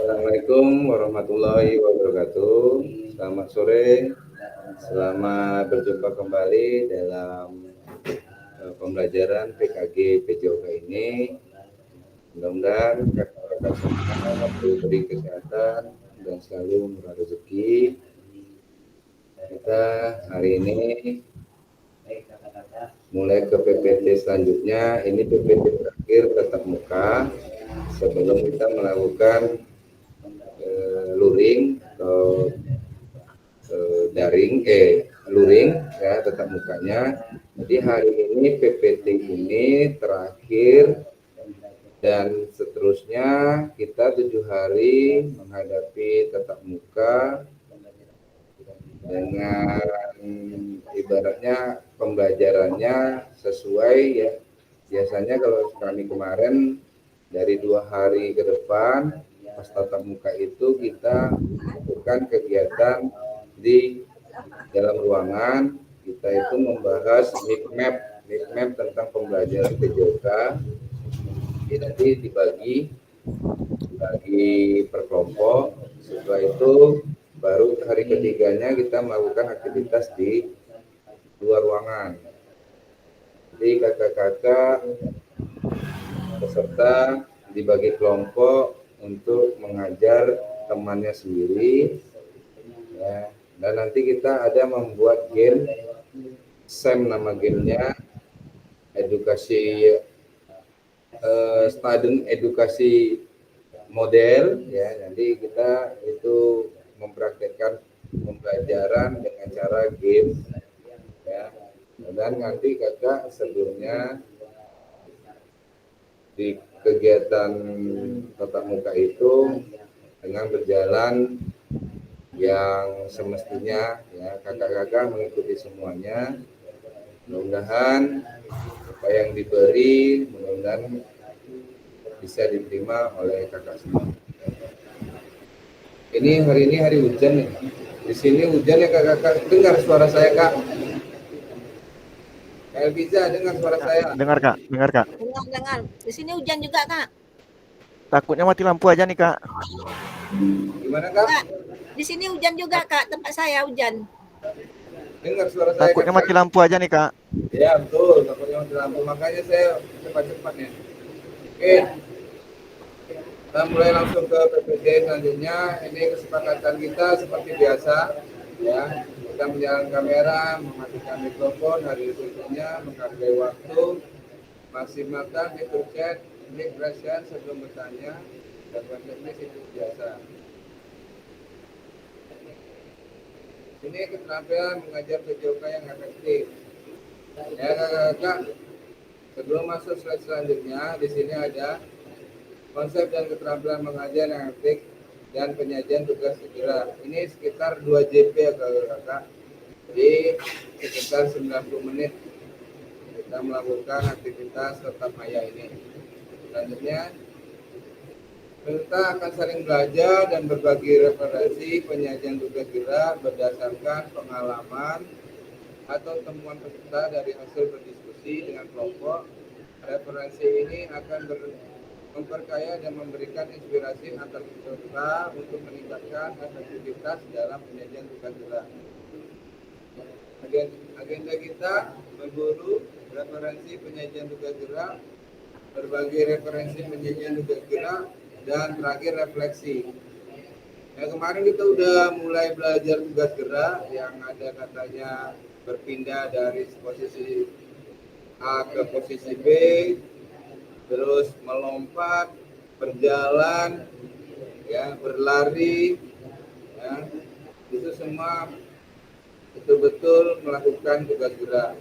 Assalamualaikum warahmatullahi wabarakatuh. Selamat sore, selamat berjumpa kembali dalam pembelajaran PKG PJOK ini. Mudah-mudahan kakak-kakak semua diberi kesehatan dan selalu murah rezeki. Kita hari ini mulai ke PPT selanjutnya. Ini PPT terakhir tatap muka sebelum kita melakukan luring atau luring ya tatap mukanya. Jadi hari ini PPT ini terakhir dan seterusnya kita 7 hari menghadapi tatap muka dengan ibaratnya pembelajarannya sesuai ya. Biasanya kalau kami kemarin dari 2 hari ke depan pas tatap muka itu kita melakukan kegiatan di dalam ruangan. Kita itu membahas map tentang pembelajaran PJOK. Jadi nanti dibagi per kelompok. Setelah itu baru hari ketiganya kita melakukan aktivitas di luar ruangan. Jadi kakak-kakak peserta dibagi kelompok untuk mengajar temannya sendiri ya. Dan nanti kita ada membuat game SEM, nama gamenya edukasi student edukasi model ya. Nanti kita itu mempraktekkan pembelajaran dengan cara game ya. Dan nanti kakak sebelumnya di kegiatan tatap muka itu dengan berjalan yang semestinya ya, kakak-kakak mengikuti semuanya. Mudah-mudahan apa yang diberi mudah-mudahan bisa diterima oleh kakak semua. Ini hari hujan nih. Di sini hujan ya kakak-kakak. Dengar suara saya kak? Kak Elviza dengar suara saya? Dengar kak. Dengar. Di sini hujan juga kak. Takutnya mati lampu aja nih kak. Gimana kak? Di sini hujan juga kak, tempat saya hujan. Dengar suara saya? Takutnya mati lampu aja nih kak. Ya betul, takutnya mati lampu, makanya saya cepat-cepat ya. Oke, kita mulai langsung ke PPT selanjutnya. Ini kesepakatan kita seperti biasa ya. Kita menyalakan kamera, mematikan mikrofon, hadir berikutnya, menghargai waktu, maksimalkan fitur chat, mic question sebelum bertanya, dan teknis itu biasa. Ini keterampilan mengajar PJOK yang efektif. Ya kakak, sebelum masuk slide selanjutnya, di sini ada konsep dan keterampilan mengajar yang efektif dan penyajian tugas segera. Ini sekitar 2 JP ya kakak. Jadi sekitar 90 menit kita melakukan aktivitas tatap maya ini. Selanjutnya kita akan saling belajar dan berbagi referensi penyajian tugas gerak berdasarkan pengalaman atau temuan peserta dari hasil berdiskusi dengan kelompok. Referensi ini akan memperkaya dan memberikan inspirasi antar peserta untuk meningkatkan efektivitas dalam penyajian tugas gerak. Agenda kita memburu referensi penyajian tugas gerak, berbagi referensi penyajian tugas gerak, dan terakhir refleksi. Ya, kemarin kita udah mulai belajar tugas gerak yang ada katanya berpindah dari posisi A ke posisi B, terus melompat, berjalan, ya, berlari, ya, itu semua betul-betul melakukan tugas gerak.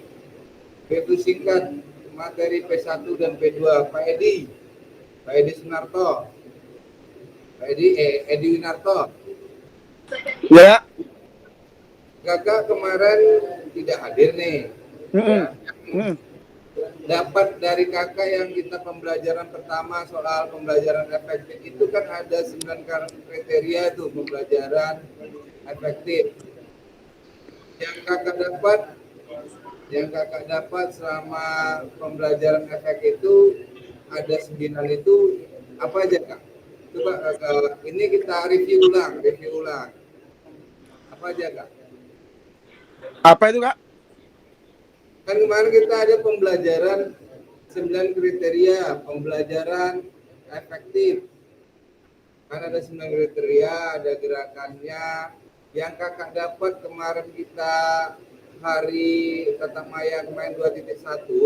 Itu singkat materi P1 dan P2. Pak Edi Sunarto. Edi Winarto. Ya. Kakak kemarin tidak hadir nih. Ya. Dapat dari kakak yang kita pembelajaran pertama soal pembelajaran efektif itu kan ada 9 kriteria itu pembelajaran efektif. Yang kakak dapat selama pembelajaran efektif itu ada 9 itu apa aja kak? Coba Kakak, ini kita review ulang. Apa aja Kak? Apa itu Kak? Kan kemarin kita ada pembelajaran 9 kriteria pembelajaran efektif. Kan ada 9 kriteria, ada gerakannya. Yang Kakak dapat kemarin kita hari tatap maya kemarin 2.1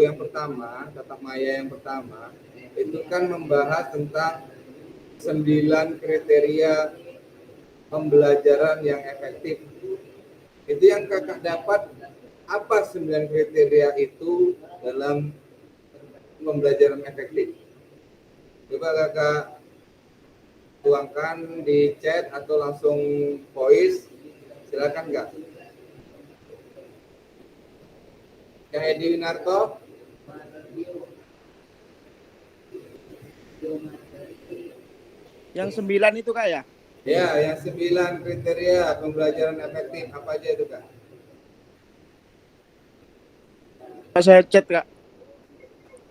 yang pertama, tatap maya yang pertama, itu kan membahas tentang 9 kriteria pembelajaran yang efektif. Itu yang Kakak dapat apa 9 kriteria itu dalam pembelajaran efektif. Coba Kakak tuangkan di chat atau langsung voice, silakan Kak. Kak Edi Winarto. Yang 9 itu Kak ya? Ya, yang 9 kriteria pembelajaran efektif apa aja itu Kak? Saya chat Kak.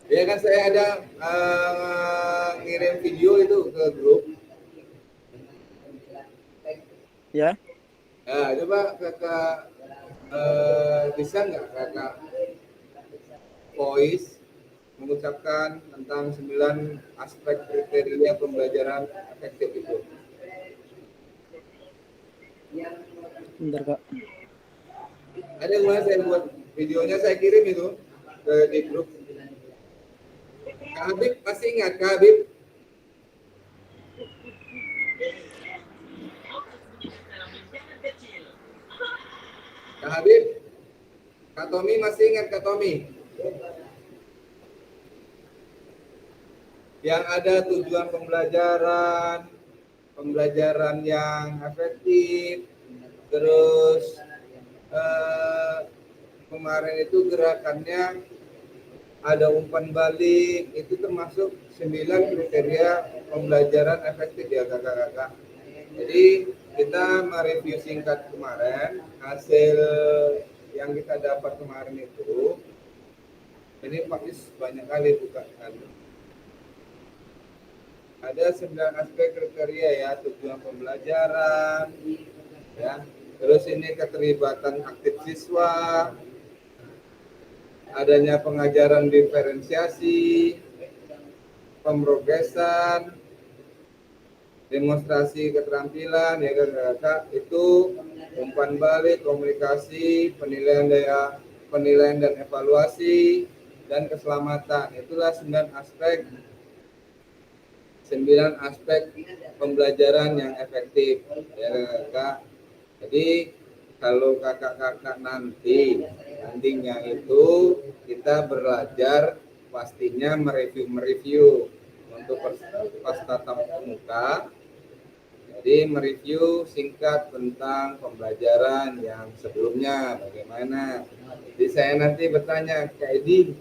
Ya kan saya ada ngirim video itu ke grup. Ya. Ya, coba Kakak bisa nggak Kakak voice mengucapkan tentang 9 aspek kriteria pembelajaran efektif itu. Bentar Kak. Ada yang saya buat videonya, saya kirim itu di grup. Kak Habib masih ingat Kak Habib? Kak Habib? Kak Tommy masih ingat Kak Tommy? Yang ada tujuan pembelajaran yang efektif, terus kemarin itu gerakannya ada umpan balik, itu termasuk 9 kriteria pembelajaran efektif ya kakak-kakak. Jadi kita mereview singkat kemarin, hasil yang kita dapat kemarin itu, ini Pak Is banyak kali buka kan. Ada 9 aspek kriteria ya, tujuan pembelajaran, ya. Terus ini keterlibatan aktif siswa, adanya pengajaran diferensiasi, pemrogesan, demonstrasi keterampilan, ya kakak, itu umpan balik, komunikasi, penilaian dan evaluasi, dan keselamatan. Itulah 9 aspek pembelajaran yang efektif, ya kakak. Jadi kalau kakak-kakak nantinya itu kita belajar pastinya mereview untuk pas tatap muka. Jadi mereview singkat tentang pembelajaran yang sebelumnya bagaimana. Jadi saya nanti bertanya Kak Edi,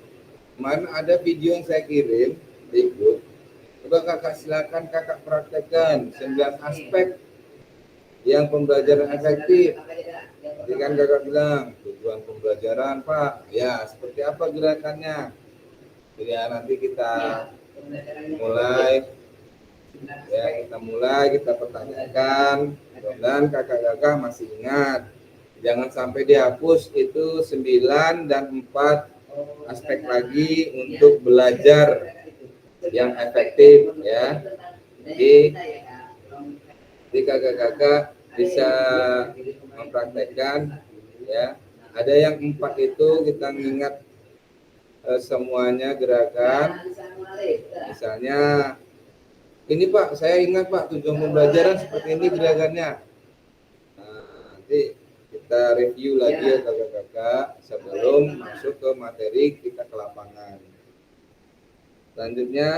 kemarin ada video yang saya kirim di grup. Coba kakak silakan kakak praktekkan 9 aspek yang pembelajaran efektif. Jadi kan kakak bilang tujuan pembelajaran Pak, ya seperti apa gerakannya. Jadi ya, nanti kita mulai, kita pertanyakan, dan kakak-kakak masih ingat. Jangan sampai dihapus itu 9 dan 4 aspek lagi untuk belajar yang efektif ya. Jadi kakak-kakak bisa mempraktekkan ya. Ada yang 4 itu kita ingat semuanya gerakan. Misalnya ini Pak, saya ingat Pak tujuan pembelajaran seperti ini gerakannya. Nah, nanti kita review lagi ya kakak-kakak sebelum masuk ke materi kita ke lapangan. Selanjutnya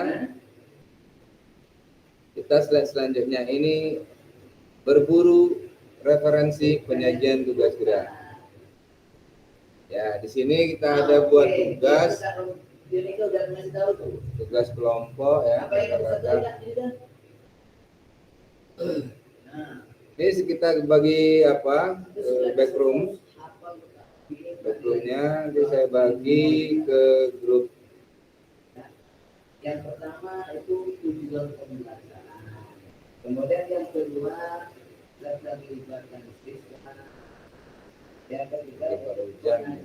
kita selanjutnya ini berburu referensi penyajian tugas gerak. Ya, di sini kita ada buat tugas kelompok ya. Ini kita bagi backroomnya, nanti saya bagi ke grup. Yang pertama itu tujuan pembelajaran. Kemudian yang kedua, keterlibatan siswa. Yang ketiga, pengajaran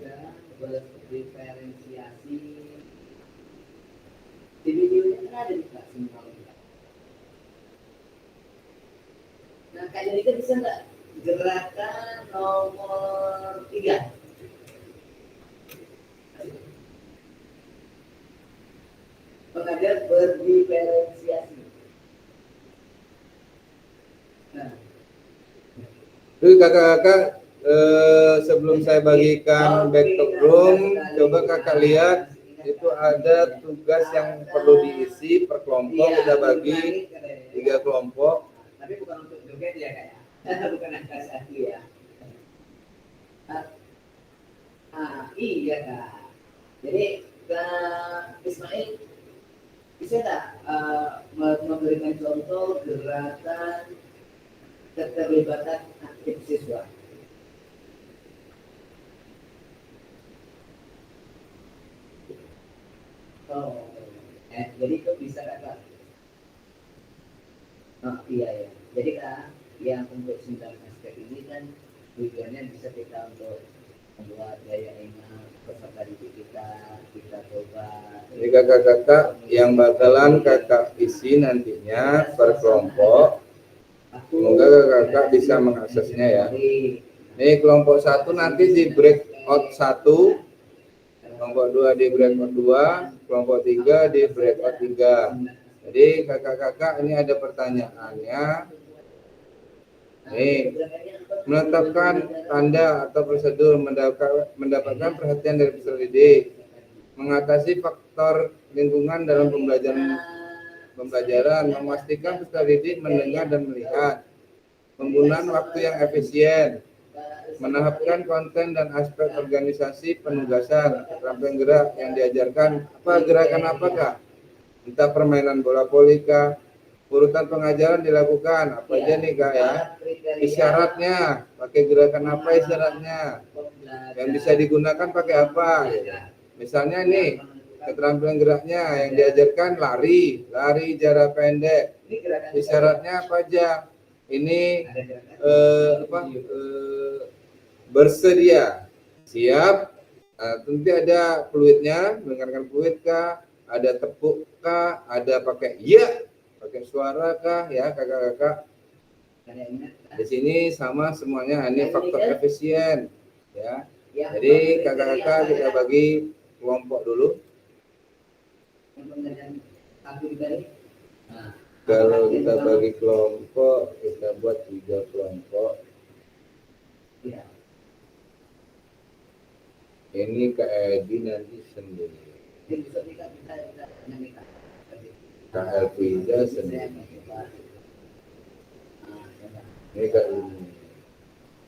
berdiferensiasi. Di videonya kan ada di kelas semua. Nah, Kak Janika bisa nggak gerakan nomor 3? Pengajar berdiferensiasi. Nah, Terus kakak-kakak sebelum saya bagikan back to room, coba kakak lihat itu ada tugas yang perlu diisi per kelompok. Kita bagi 3 kelompok. tapi bukan untuk joget ya Kak ya. Bukan angka 1 ya. Iya Kak. Jadi Kak Ismail bisa nggak memberikan contoh gerakan keterlibatan aktif siswa? Oh, jadi itu bisa Kak? Oh iya ya. Jadi Kak, yang untuk 9 aspek ini kan tujuannya bisa kita untuk membuat daya ingat peserta didik kita coba. Jadi kakak-kakak yang bakalan kakak isi nantinya per kelompok, semoga kakak bisa mengaksesnya ya. Ini kelompok 1 nanti di breakout 1, kelompok 2 di breakout 2, kelompok 3 di breakout 3. Jadi kakak-kakak ini ada pertanyaannya. Nih, menetapkan tanda atau prosedur mendapatkan perhatian dari peserta didik, mengatasi faktor lingkungan dalam pembelajaran, memastikan peserta didik mendengar dan melihat, penggunaan waktu yang efisien, menahapkan konten dan aspek organisasi penugasan, keterampilan gerak yang diajarkan. Apa gerakan apakah? Entah permainan bola voli kah? Urutan pengajaran dilakukan apa aja nih Kak ya? Isyaratnya pakai gerakan apa isyaratnya? Yang bisa digunakan pakai apa? Misalnya nih keterampilan geraknya yang diajarkan lari jarak pendek. Isyaratnya apa aja? Ini bersedia, siap. Tentu ada fluidnya, mendengarkan fluid kah? Ada tepuk kah? Ada pakai iya, pakai suara kah? Ya kakak-kakak. Di sini sama semuanya, ini faktor efisien. Ya. Jadi kakak-kakak kita bagi kelompok dulu. Kalau kita bagi kelompok, kita buat 3 kelompok. Ini Kak Edi nanti sendiri. Kak Elvisa sendiri. Ini Kak ini.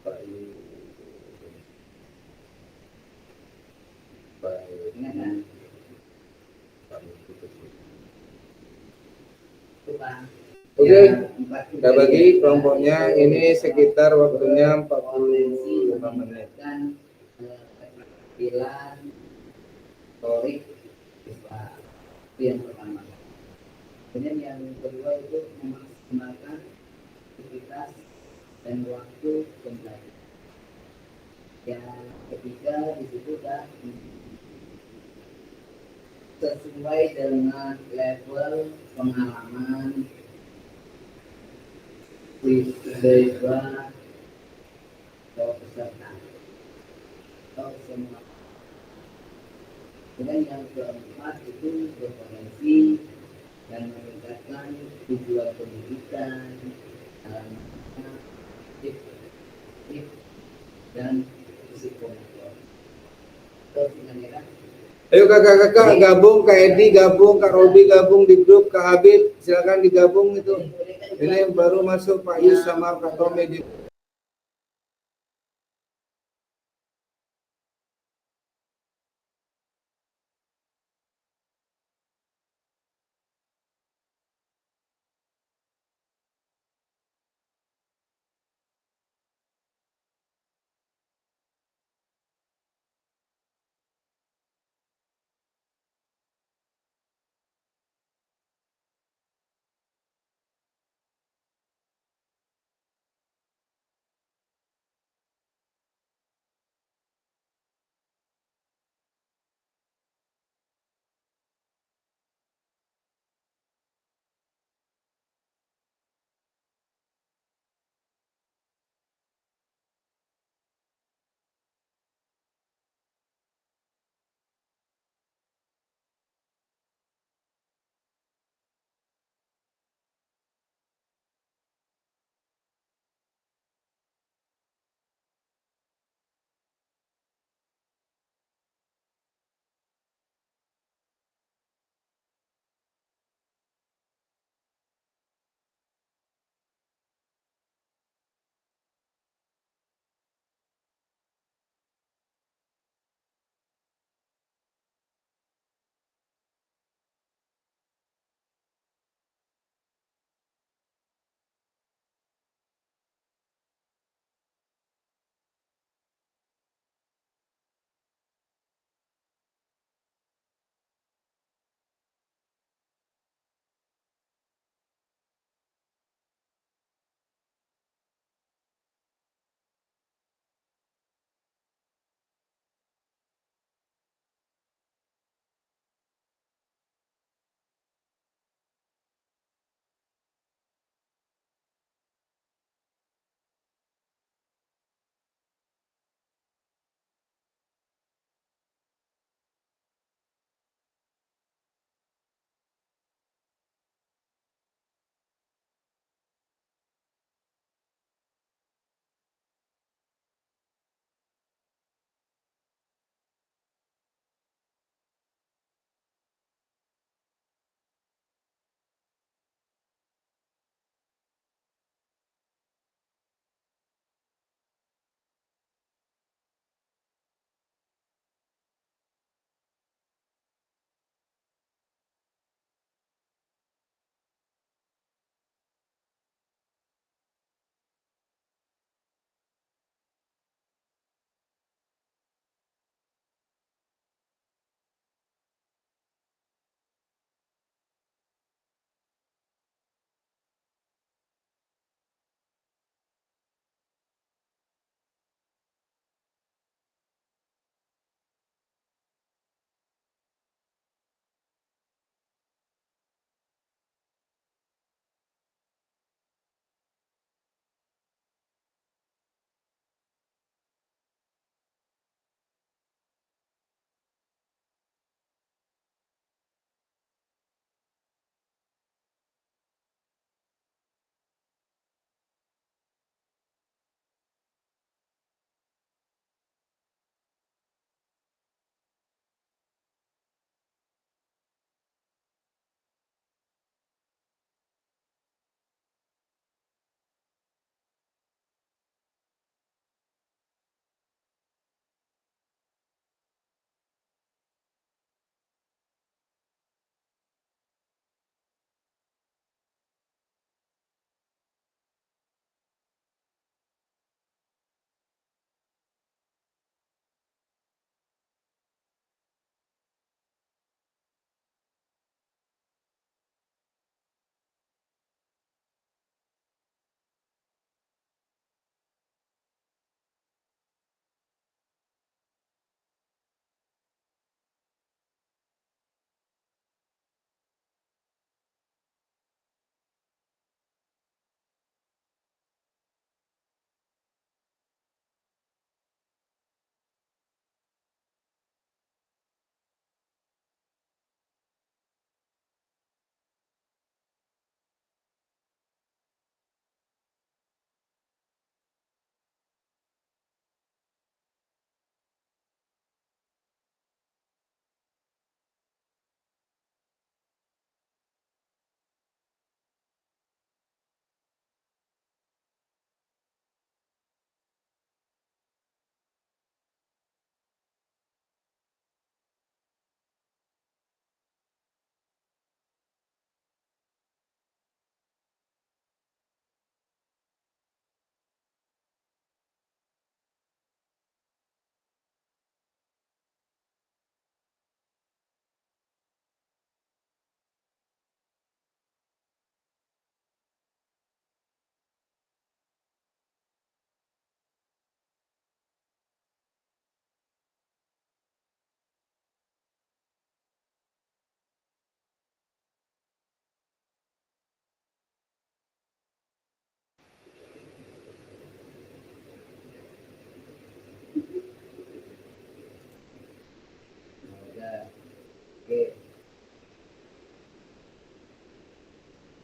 Pak ini. Pak ini. Oke, kita bagi kelompoknya ini sekitar waktunya 45 menit. Torik itu yang pertama. Kemudian yang kedua itu memaksimalkan aktivitas dan waktu pembelajaran. Yang ketiga di situ kan sesuai dengan level pengalaman siswa atau peserta atau semua. Kemudian yang keempat itu berpotensi dan meningkatkan tujuan pendidikan dalam aktif dan psikomotor. Ayo kakak-kakak gabung, Kak Edi gabung, Kak Robi gabung di grup, Kak Habib silakan digabung itu. Ini baru masuk Pak Yus sama Kak Tommy di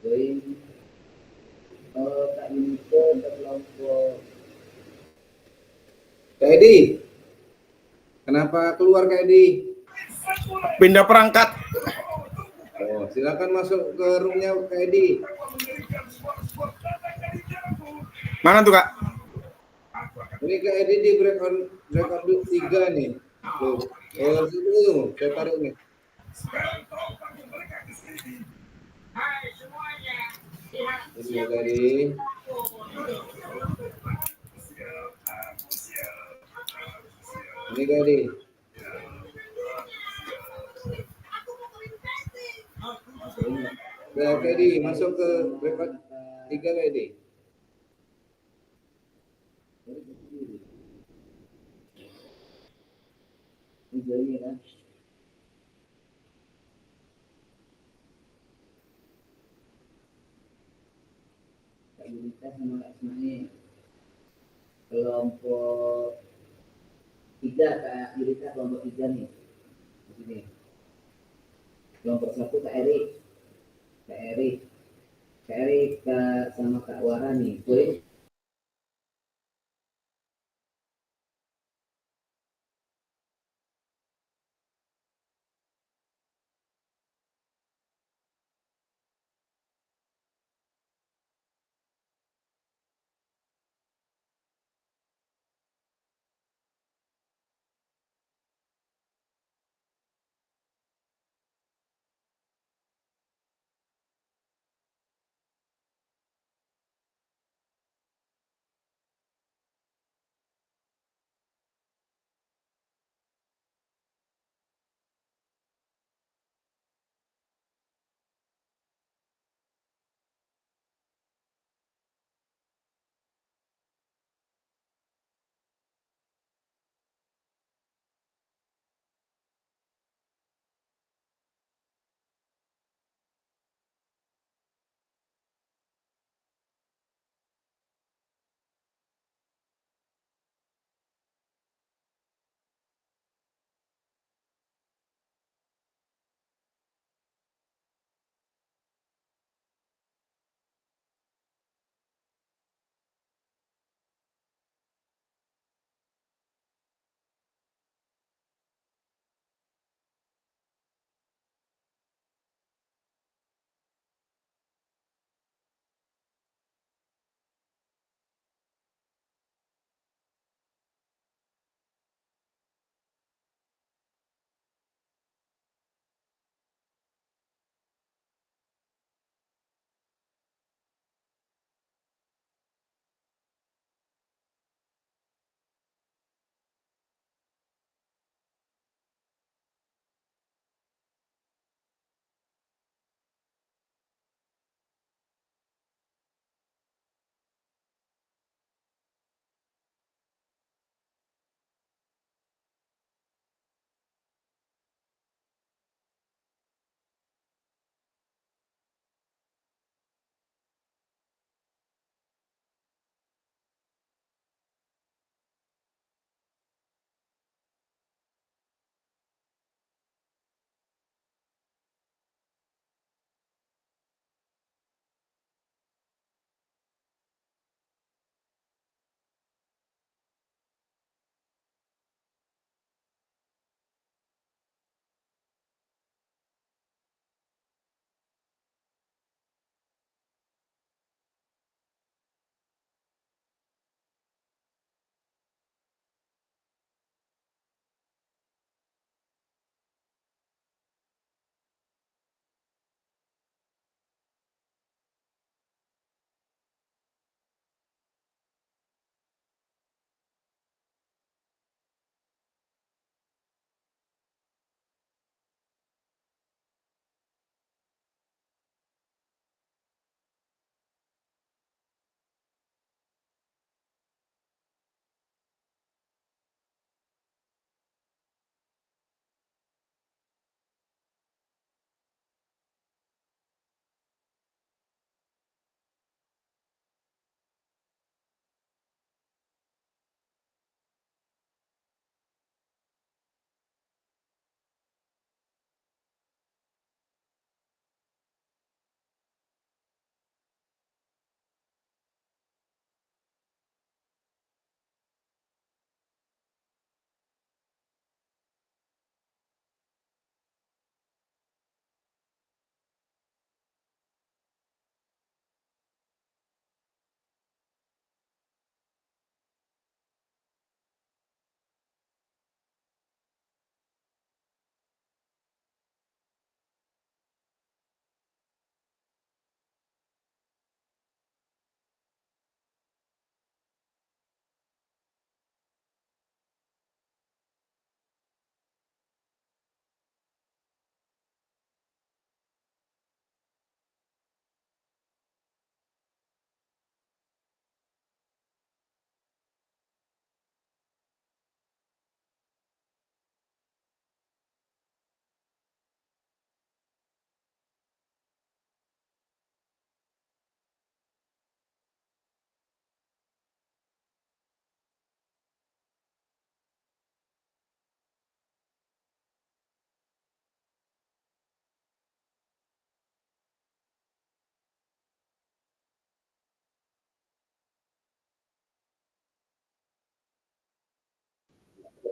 join Kak Yuniko ke kelompok. Kak Edi, kenapa keluar Kak Edi? Pindah perangkat. Oh, silakan masuk ke roomnya Kak Edi. Mana tuh, Kak? Ini Kak Edi di breakout 3 nih. Tuh, situ, saya tarik nih. Ini ya Kak Edi. Ini Kak Edi. Kak Edi, masuk ke breakout 3 Kak Edi. Ini join ya kan? Kak Yunita sama Kak Ismail. Kelompok 3 Kak Yunita kelompok 3 nih. Di sini. Kelompok 1 Kak Erik. Kak Erik. Kak Erik sama Kak Wara nih. Join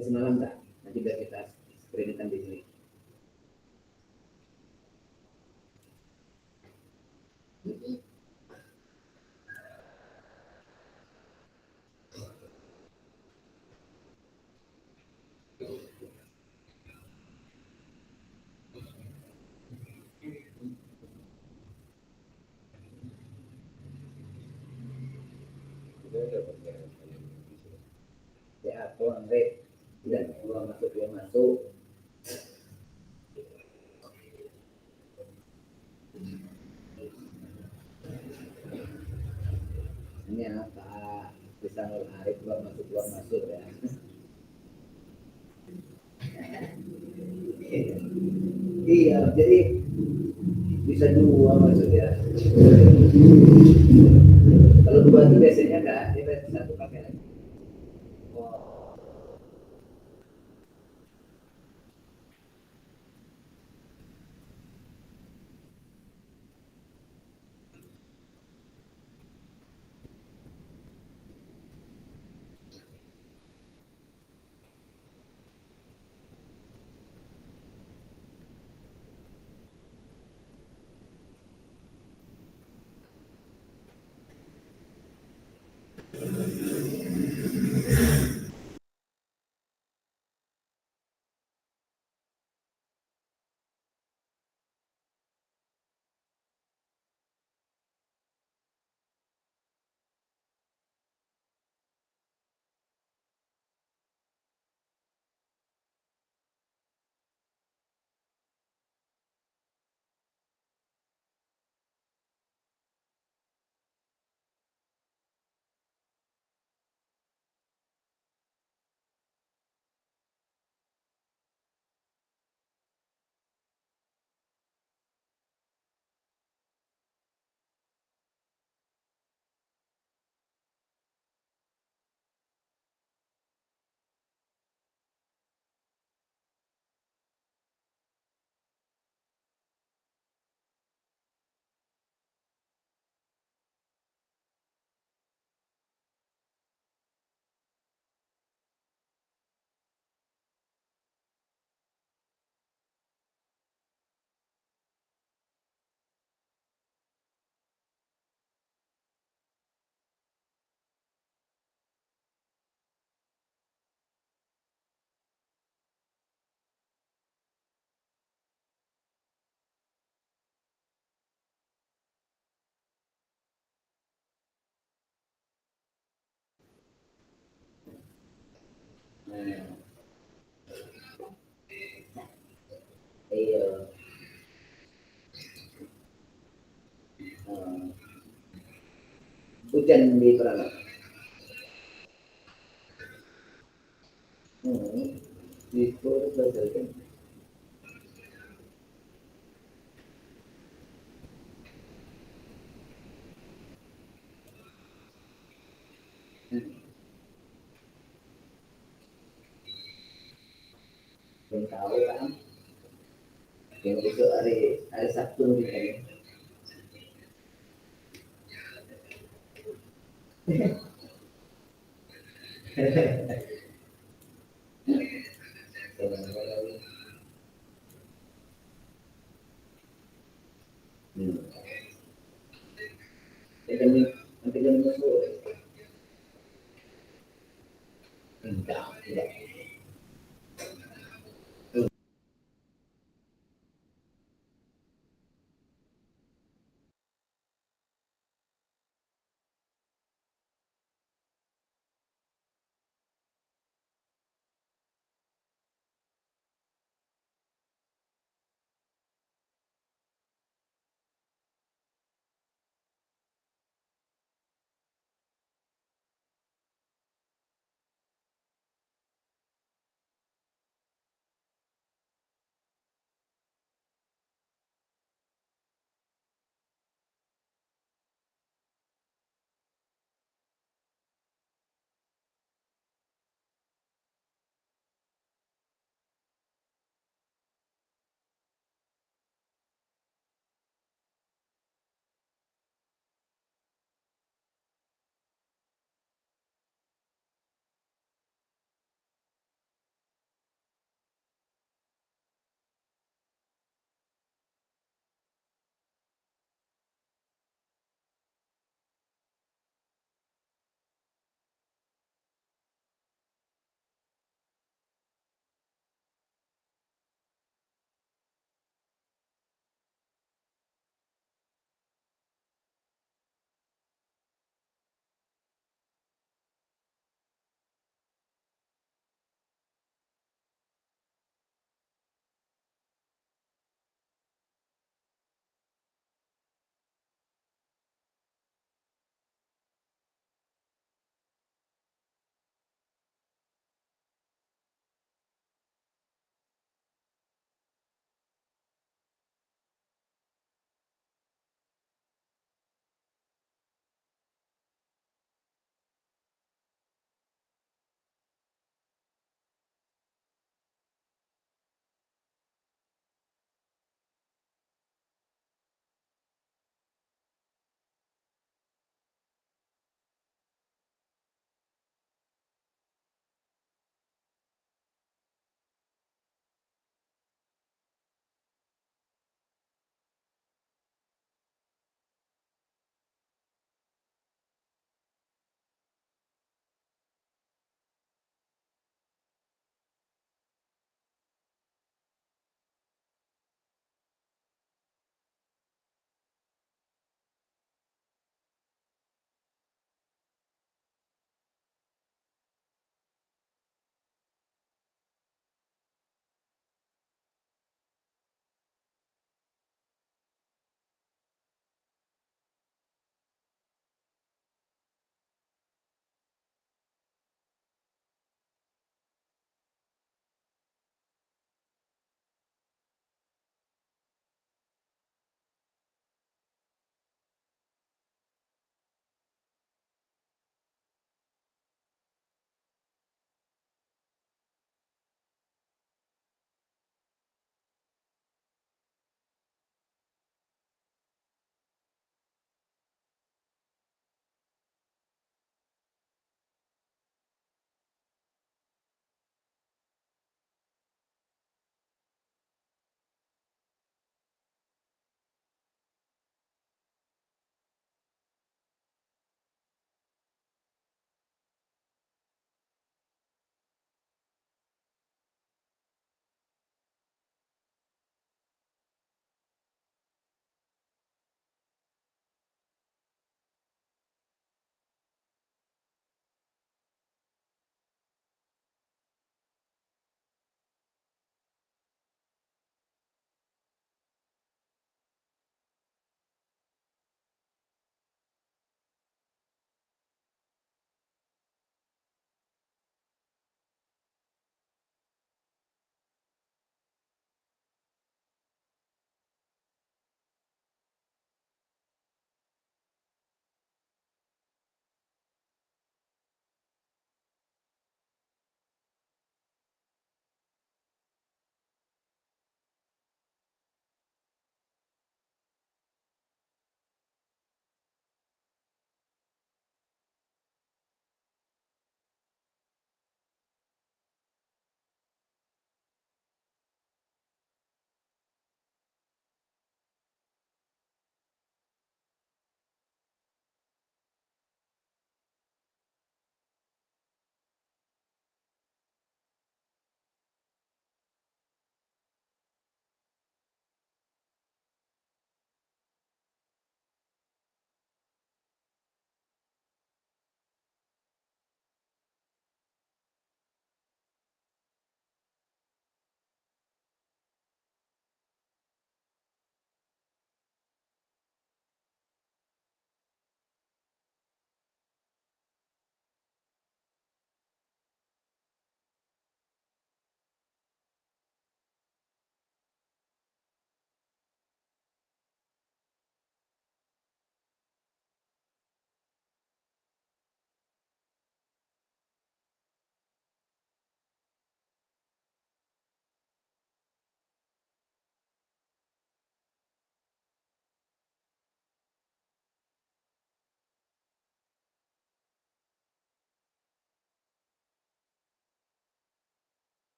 semalam tak? Nanti biar kita screenkan di sini. Ya, tuang rek. Dan keluar masuk. Ini apa? Bisa Arif keluar masuk ya. Iya, jadi bisa dua maksudnya. Kalau dua itu biasanya kan kita satu pakai lagi. Oh. Nah, iya. Hujan di Peranakan. Itu berdasarkan. Belum tahu kan? Yang itu hari Sabtu nih. Nanti jam masuk. Tidak.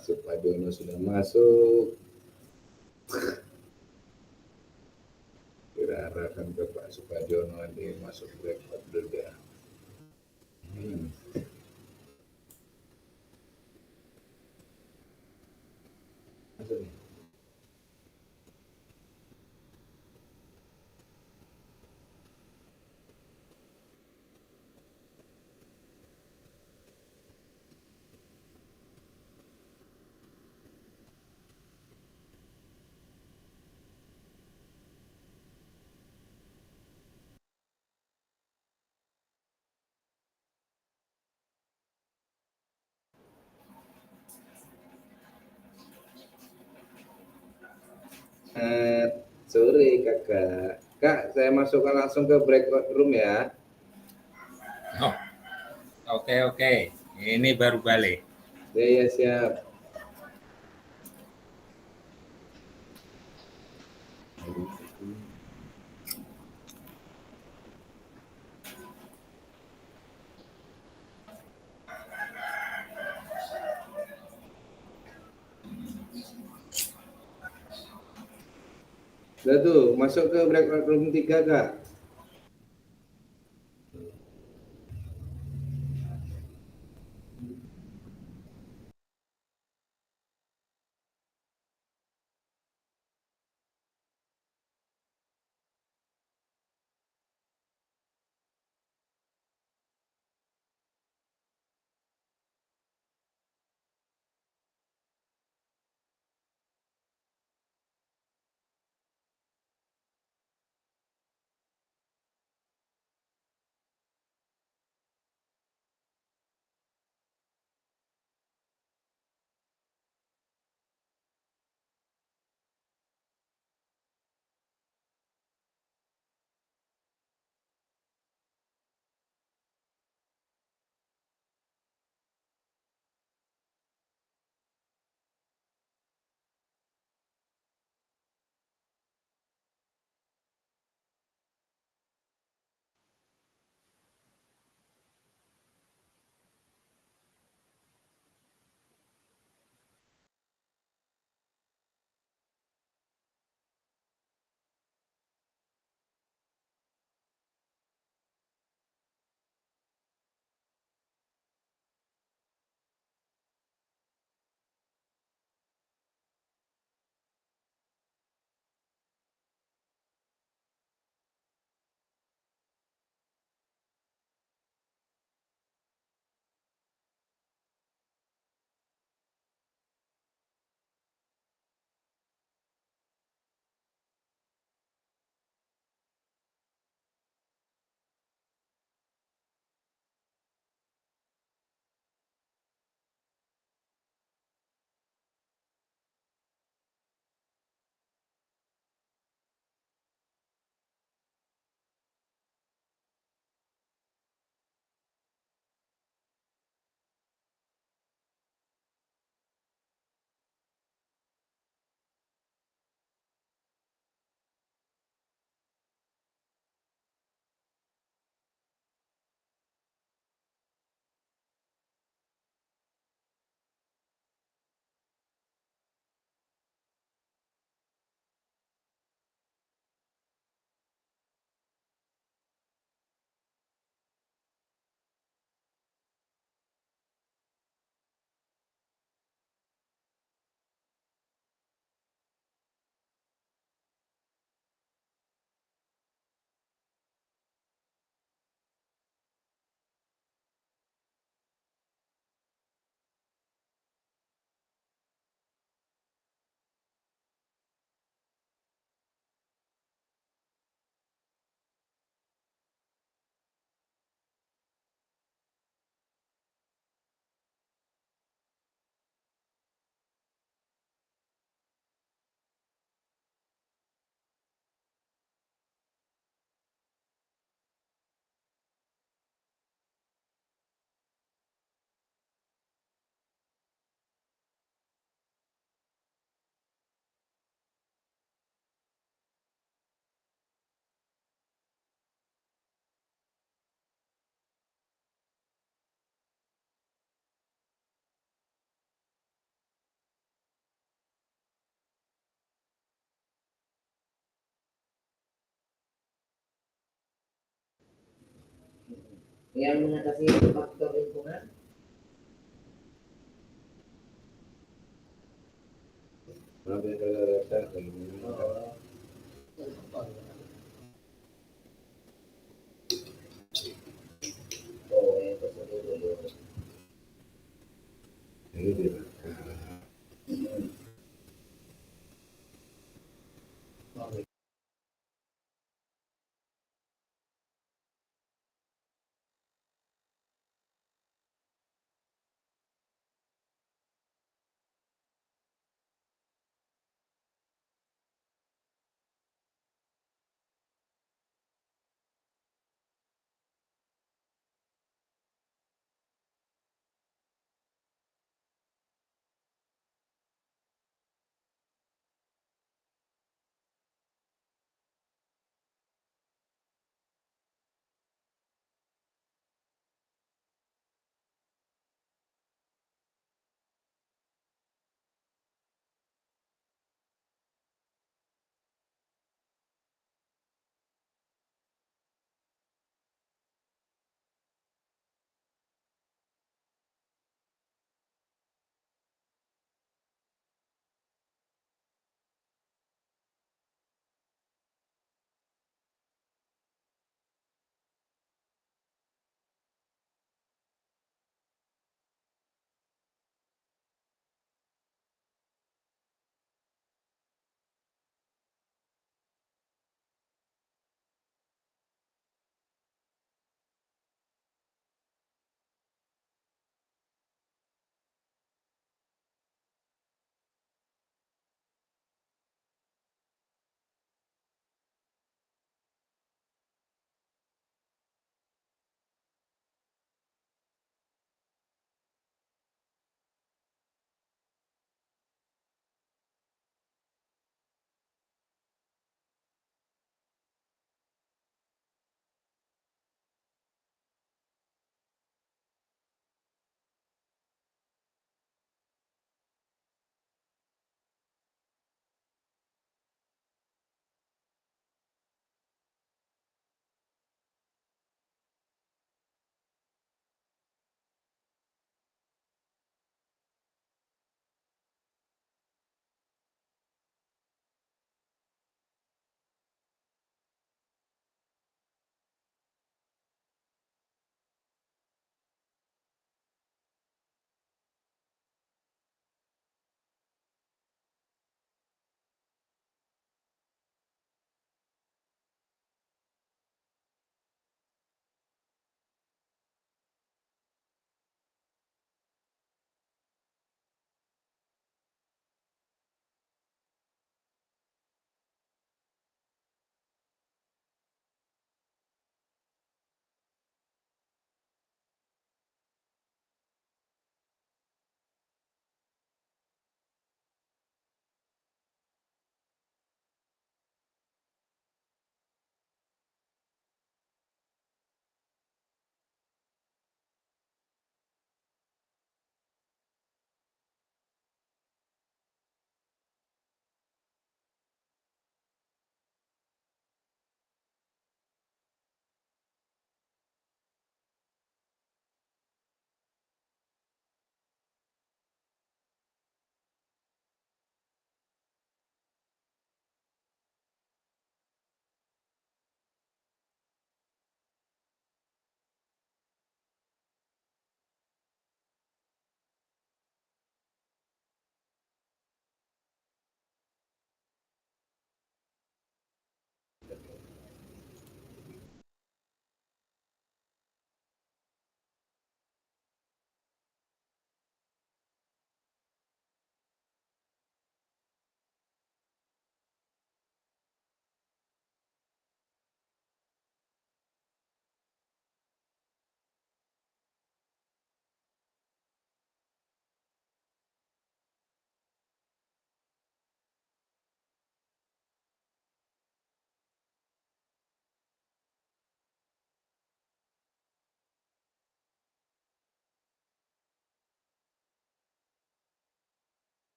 Supadono sudah masuk. Kita arahkan ke Pak Supadono nanti masuk breakout juga. Masuk nih. Sore kakak. Kak, saya masukkan langsung ke breakout room ya. Oh, oke. Ini baru balik. Ya siap. Udah tuh, masuk ke breakout room 3 kak. Yang mengatasi faktor lingkungan. Oh, yang tersebut dulu. Ini direkam.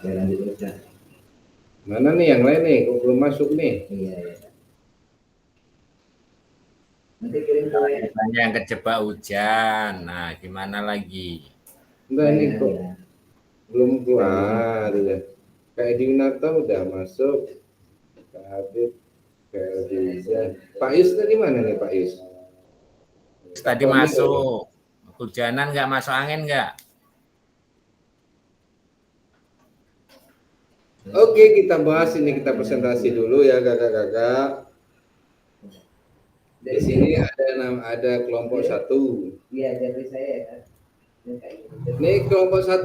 Saya lanjut terus kan. Mana nih yang lain nih? Kok belum masuk nih? Iya, iya. Nanti kirim ke WA. Banyak yang kejebak hujan. Nah, gimana lagi? Enggak ini Iya, kok iya. belum keluar ya. Kak Edi Winarto udah masuk. Kak Habib, Kak Elviza. Pak Is tadi mana nih Pak Is? Tadi masuk. Aku Hujanan nggak masuk angin nggak? Oke, kita bahas ini, kita presentasi dulu ya kakak-kakak. Di sini ada kelompok 1. Iya, dari saya ya. Ini kelompok 1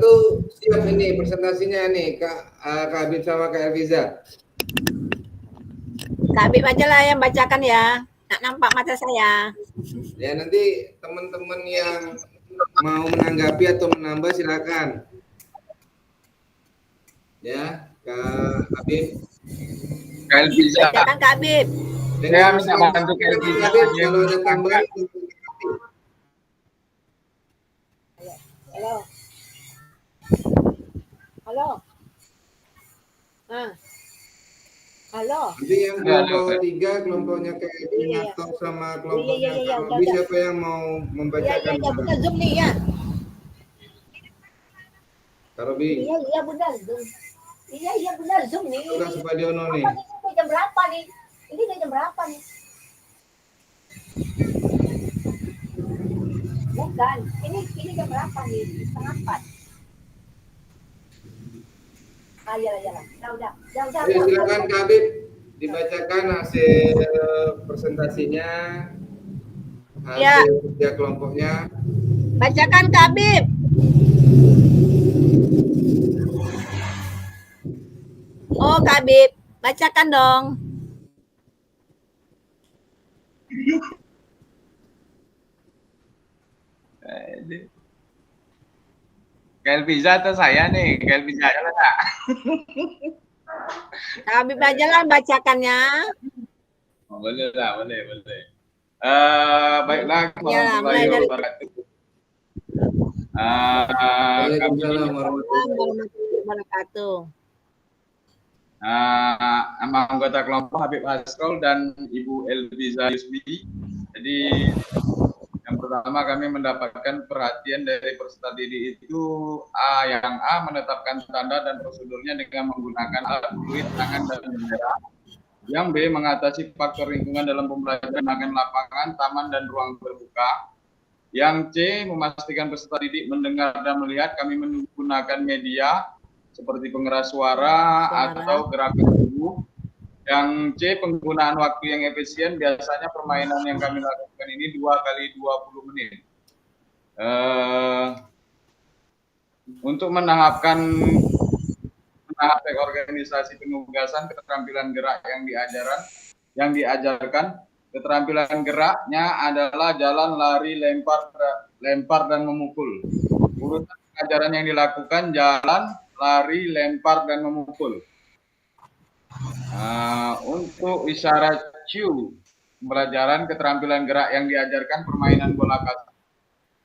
siap ini presentasinya nih Kak Habib sama Kak Elviza. Kak Bib aja lah yang bacakan ya. Nak nampak mata saya. Ya nanti teman-teman yang mau menanggapi atau menambah silakan. Ya, Kak Habib. Kalian bisa. Bacakan Kak Bib. Saya minta bantu Kak Elviza. Kalau ada tambahan. Halo. Halo. Halo. Nanti yang kelompok 3, kelompoknya Kak Edwin atau sama kelompoknya Kak Robi, siapa yang mau membacakan? Iya, Bunda Zoom nih ya. Kak Robi. Iya, Bunda Zoom. Iya, Bunda Zoom nih. Kak Supadiono nih. Ini jam berapa nih? Ini udah jam berapa nih? Bukan, ini jam berapa nih? 3:30. Iyalah. Udah. Oke, silakan Kak Habib dibacakan hasil presentasinya, hasil kerja kelompoknya. Bacakan Kak Bib. Oh, Kak Bib, bacakan dong. Kak Elviza atau saya nih? Kak Elviza aja lah Kak. Kak Bib aja lah bacakannya. Oh, boleh lah, boleh. Baiklah, Ya, mulai dari Waalaikumsalam warahmatullahi wabarakatuh. Nama anggota kelompok Habib Hasrul dan Ibu Elviza Yusbi. Jadi yang pertama kami mendapatkan perhatian dari peserta didik itu yang A menetapkan standar dan prosedurnya dengan menggunakan alat fluid, tangan dan bendera. Yang B mengatasi faktor lingkungan dalam pembelajaran menggunakan lapangan, taman dan ruang terbuka. Yang C memastikan peserta didik mendengar dan melihat kami menggunakan media seperti pengeras suara atau gerakan tubuh. Yang C penggunaan waktu yang efisien, biasanya permainan yang kami lakukan ini 2 kali 20 menit. Untuk menahapkan organisasi penugasan keterampilan gerak yang diajarkan, keterampilan geraknya adalah jalan, lari, lempar dan memukul. Urutan pengajaran yang dilakukan jalan, lari, lempar dan memukul. Untuk isyarat cue, pembelajaran keterampilan gerak yang diajarkan permainan bola kaki.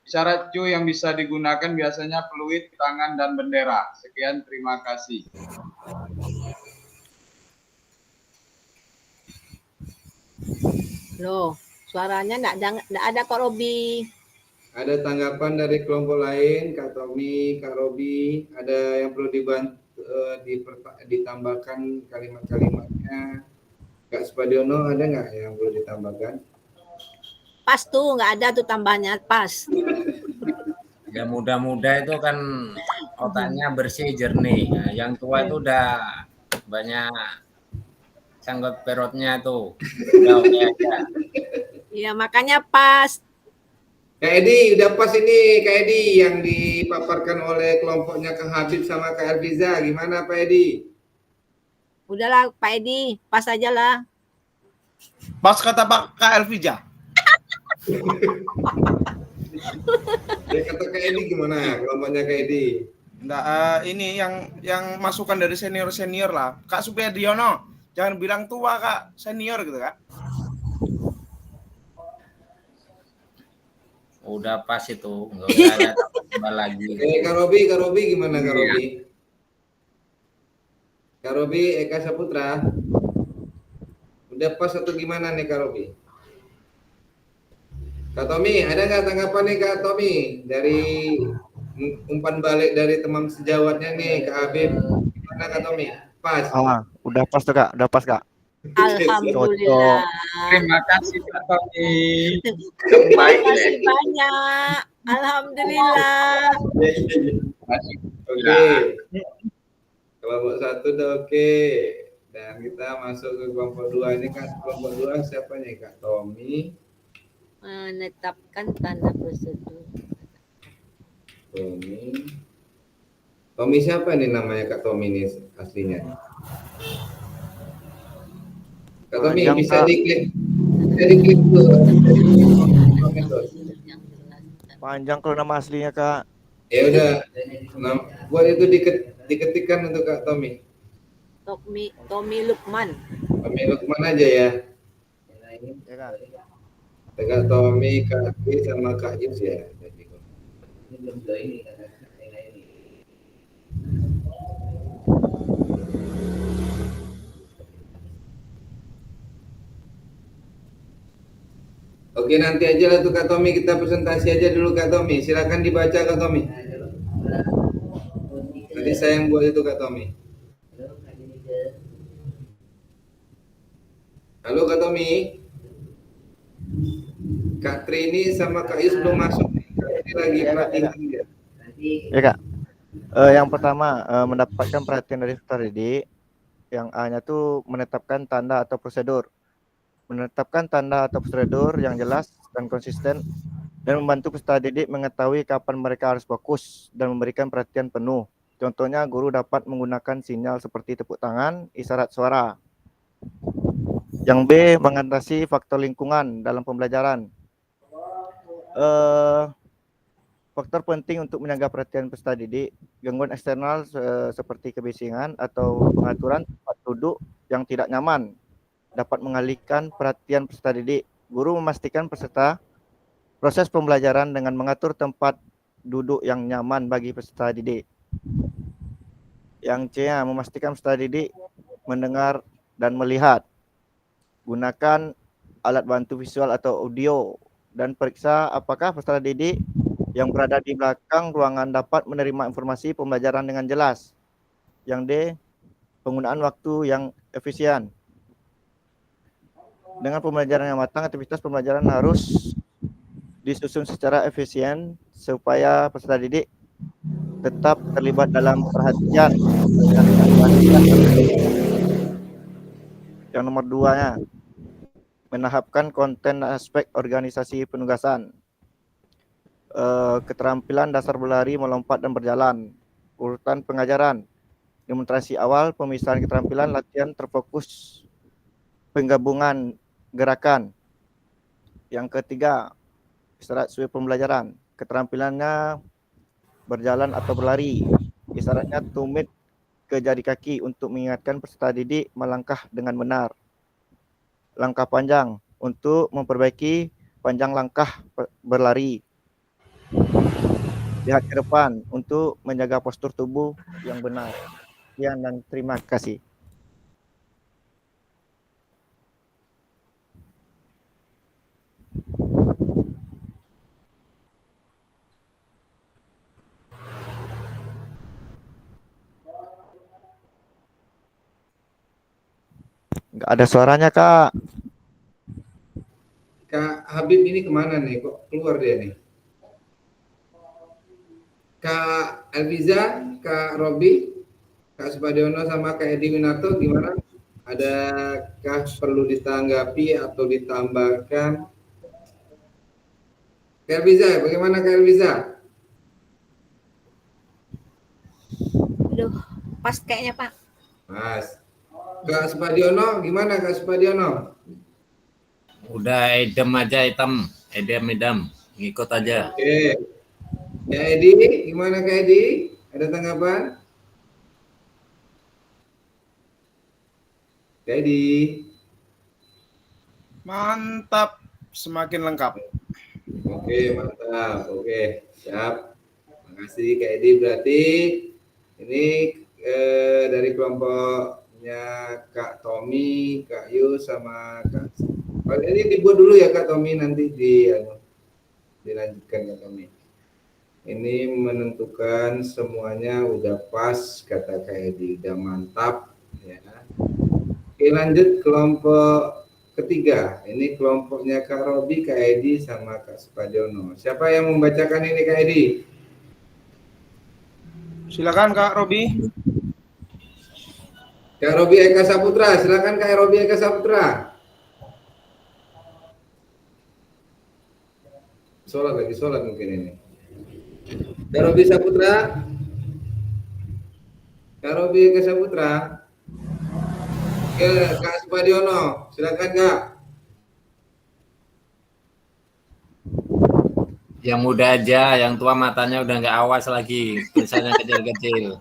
Isyarat cue yang bisa digunakan biasanya peluit, tangan, dan bendera. Sekian, terima kasih. Loh, suaranya enggak ada Kak Robi. Ada tanggapan dari kelompok lain, Kak Tommy, Kak Robi, ada yang perlu ditambahkan kalimat-kalimatnya? Kak Supadiono, ada nggak yang perlu ditambahkan? Pas tuh, nggak ada tuh tambahnya, pas. Ya muda-muda itu kan otaknya bersih, jernih. Nah, yang tua itu udah banyak sangkut perutnya tuh. Udah oke aja. Iya, makanya pas. Kak Edi, udah pas ini Kak Edi yang dipaparkan oleh kelompoknya Kak Habib sama Kak Elviza. Gimana Pak Edi? Udahlah Pak Edi, pas aja lah. Pas kata Kak Elviza. Ya kata Kak Edi gimana? Kelompoknya Kak Edi. Nggak, ini yang masukan dari senior lah. Kak Supadiono, jangan bilang tua Kak, senior gitu Kak. Udah pas itu, nggak usah ada tambah lagi. Kak Robi gimana Kak Robi? Kak Robi, Eka Saputra. Udah pas atau gimana nih Kak Robi? Kak Tommy, ada nggak tanggapan nih Kak Tommy dari umpan balik dari teman sejawatnya nih Kak Habib? Gimana Kak Tommy? Pas? Udah pas tuh Kak, udah pas Kak. Alhamdulillah. Terima kasih Kak Tommy. Terima kasih banyak. Alhamdulillah. Oke. Kelompok 1 udah oke. Dan kita masuk ke kelompok 2 ini kan kelompok 2 siapa nih Kak Tommy? Menetapkan tanda prosedur. Tommy siapa nih namanya Kak Tommy ini aslinya? Kak Tommy Panjang, bisa Kak. diklik tuh. Panjang kalau nama aslinya Kak. Ya udah, buat itu diketikkan untuk Kak Tommy. Tommy Lukman. Tommy Lukman aja ya. Ya Kak. Kak Tommy, Kak Dwi sama Kak Yus ya. Ini belum ke ini kata ini. Oke, nanti aja lah tuh Kak Tommy, kita presentasi aja dulu Kak Tommy. Silakan dibaca Kak Tommy. Nanti saya yang buat itu Kak Tommy. Halo Kak Tommy. Kak Trini sama Kak Yus belum masuk. Ini lagi pelatihan dia. Ya Kak. Yang pertama mendapatkan perhatian dari peserta didik. Yang A-nya tuh menetapkan tanda atau prosedur. Menetapkan tanda atau prosedur yang jelas dan konsisten dan membantu peserta didik mengetahui kapan mereka harus fokus dan memberikan perhatian penuh. Contohnya guru dapat menggunakan sinyal seperti tepuk tangan, isyarat suara. Yang B, mengatasi faktor lingkungan dalam pembelajaran. Faktor penting untuk menjaga perhatian peserta didik, gangguan eksternal seperti kebisingan atau pengaturan tempat duduk yang tidak nyaman dapat mengalihkan perhatian peserta didik. Guru memastikan peserta proses pembelajaran dengan mengatur tempat duduk yang nyaman bagi peserta didik. Yang C, memastikan peserta didik mendengar dan melihat. Gunakan alat bantu visual atau audio dan periksa apakah peserta didik yang berada di belakang ruangan dapat menerima informasi pembelajaran dengan jelas. Yang D, penggunaan waktu yang efisien. Dengan pembelajaran yang matang, aktivitas pembelajaran harus disusun secara efisien supaya peserta didik tetap terlibat dalam perhatian. Yang nomor 2-nya, menahapkan konten aspek organisasi penugasan. Keterampilan dasar berlari, melompat dan berjalan. Urutan pengajaran. Demonstrasi awal, pemisahan keterampilan, latihan terfokus, penggabungan gerakan. Yang ketiga, isyarat sesuai pembelajaran. Keterampilannya berjalan atau berlari. Isyaratnya tumit ke jari kaki untuk mengingatkan peserta didik melangkah dengan benar. Langkah panjang untuk memperbaiki panjang langkah berlari. Lihat ke depan untuk menjaga postur tubuh yang benar. Sekian dan terima kasih. Nggak ada suaranya, Kak. Kak Habib ini kemana nih? Kok keluar dia nih? Kak Elviza, Kak Robi, Kak Supadiono sama Kak Edi Winarto gimana? Adakah perlu ditanggapi atau ditambahkan? Kak Elviza, bagaimana Kak Elviza? Aduh, pas kayaknya Pak. Mas. Kak Supadiono, gimana Kak Supadiono? Udah edem aja hitam, edem, ngikut aja. Oke. Kak Edi, gimana Kak Edi? Ada tanggapan? Kak Edi. Mantap, semakin lengkap. Oke, mantap. Oke, siap. Makasih Kak Edi. Berarti ini dari kelompoknya Kak Tommy, Kak Yus sama Kak. Ini dibuat dulu ya Kak Tommy, nanti dilanjutkan Kak Tommy. Ini menentukan semuanya udah pas kata Kak Edi, udah mantap ya. Oke, lanjut kelompok ketiga. Ini kelompoknya Kak Robi, Kak Edi, sama Kak Supadiono. Siapa yang membacakan ini, Kak Edi? Silakan Kak Robi. Kak Robi Eka Saputra, silakan Kak Robi Eka Saputra. Sholat mungkin ini. Kak Robi Saputra. Kak Robi Eka Saputra. Oke, Kak Supadiono, silakan Kak. Yang muda aja, yang tua matanya udah nggak awas lagi, tulisannya kecil-kecil.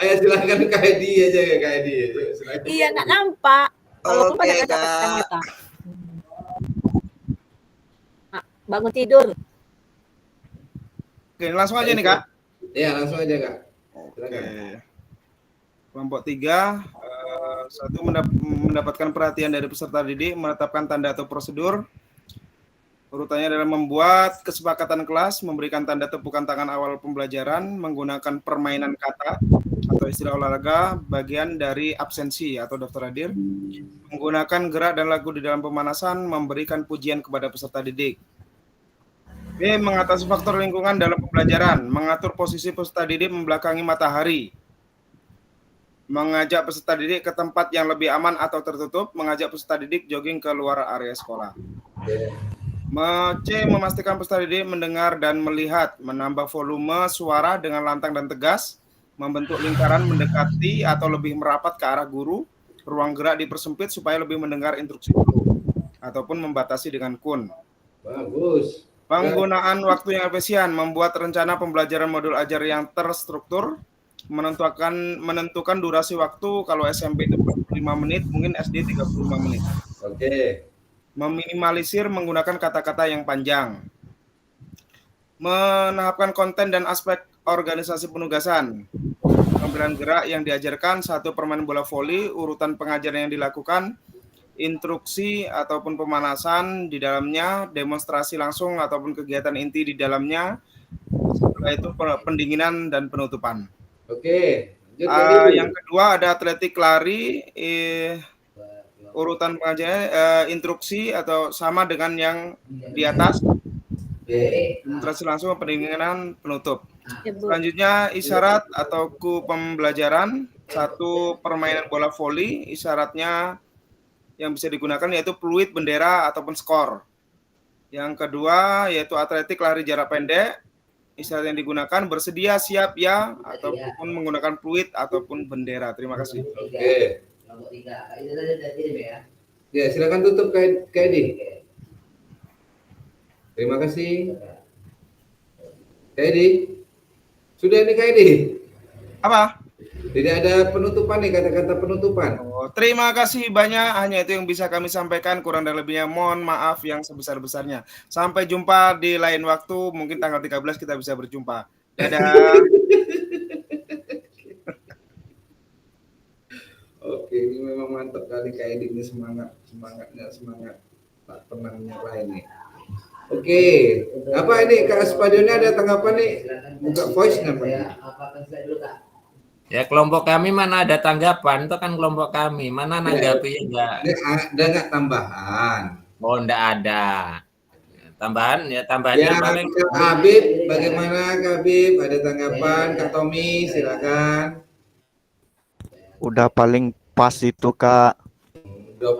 Ayo silakan Kak Edi aja ya Kak Edi. Silakan. Iya, nggak nampak. Kalau aku Oke, pakai Kak. kacamata. Bangun tidur. Oke, langsung aja nih Kak. Iya, langsung aja Kak. Oke. Silakan. Kelompok 3, satu mendapatkan perhatian dari peserta didik, menetapkan tanda atau prosedur. Urutannya adalah membuat kesepakatan kelas, memberikan tanda tepukan tangan awal pembelajaran, menggunakan permainan kata atau istilah olahraga, bagian dari absensi atau daftar hadir, menggunakan gerak dan lagu di dalam pemanasan, memberikan pujian kepada peserta didik. B. Mengatasi faktor lingkungan dalam pembelajaran, mengatur posisi peserta didik membelakangi matahari, mengajak peserta didik ke tempat yang lebih aman atau tertutup, mengajak peserta didik jogging ke luar area sekolah. C. Memastikan peserta didik mendengar dan melihat, menambah volume suara dengan lantang dan tegas, membentuk lingkaran mendekati atau lebih merapat ke arah guru, ruang gerak dipersempit supaya lebih mendengar instruksi guru, ataupun membatasi dengan kun. Bagus. Penggunaan waktu yang efisien, membuat rencana pembelajaran modul ajar yang terstruktur, menentukan durasi waktu, kalau SMP itu 45 menit, mungkin SD 35 menit. Oke. Meminimalisir menggunakan kata-kata yang panjang. Menahapkan konten dan aspek organisasi penugasan. Pengambilan gerak yang diajarkan, 1 permainan bola voli, urutan pengajaran yang dilakukan, instruksi ataupun pemanasan di dalamnya, demonstrasi langsung ataupun kegiatan inti di dalamnya, setelah itu pendinginan dan penutupan. Oke. Lanjut, Yang kedua ada atletik lari, urutan pengajaran instruksi atau sama dengan yang di atas, demonstrasi langsung, pendinginan, penutup. Selanjutnya isyarat atau ku pembelajaran, 1 permainan bola voli, isyaratnya yang bisa digunakan yaitu peluit, bendera, ataupun skor. Yang kedua yaitu atletik lari jarak pendek, isyarat yang digunakan bersedia, siap, ya, ataupun menggunakan peluit ataupun bendera. Terima kasih. Oke. Kelompok 3. Itu tadi udah kirim ya. Ya, silakan tutup Kak Edi. Terima kasih. Kak Edi. Sudah nih Kak Edi. Apa? Tidak ada penutupan nih, kata-kata penutupan. Terima kasih banyak, hanya itu yang bisa kami sampaikan, kurang dan lebihnya mohon maaf yang sebesar-besarnya. Sampai jumpa di lain waktu, mungkin tanggal 13 kita bisa berjumpa. Dadah. Oke, ini memang mantap kali Kak Edi, ini semangatnya tak pernah menyerah ini. Oke, apa ini Kak Supadiono ada tanggapan nih? Buka voice apa? Apakah saya dulu Kak? Ya kelompok kami mana ada tanggapan, itu kan kelompok kami, mana nanggapi enggak? Ada nggak tambahan? Oh enggak ada. Tambahannya Ya, paling Kak Habib, bagaimana Kak Habib? Ada tanggapan? Kak Tommy, silakan. Udah paling pas itu Kak. Udah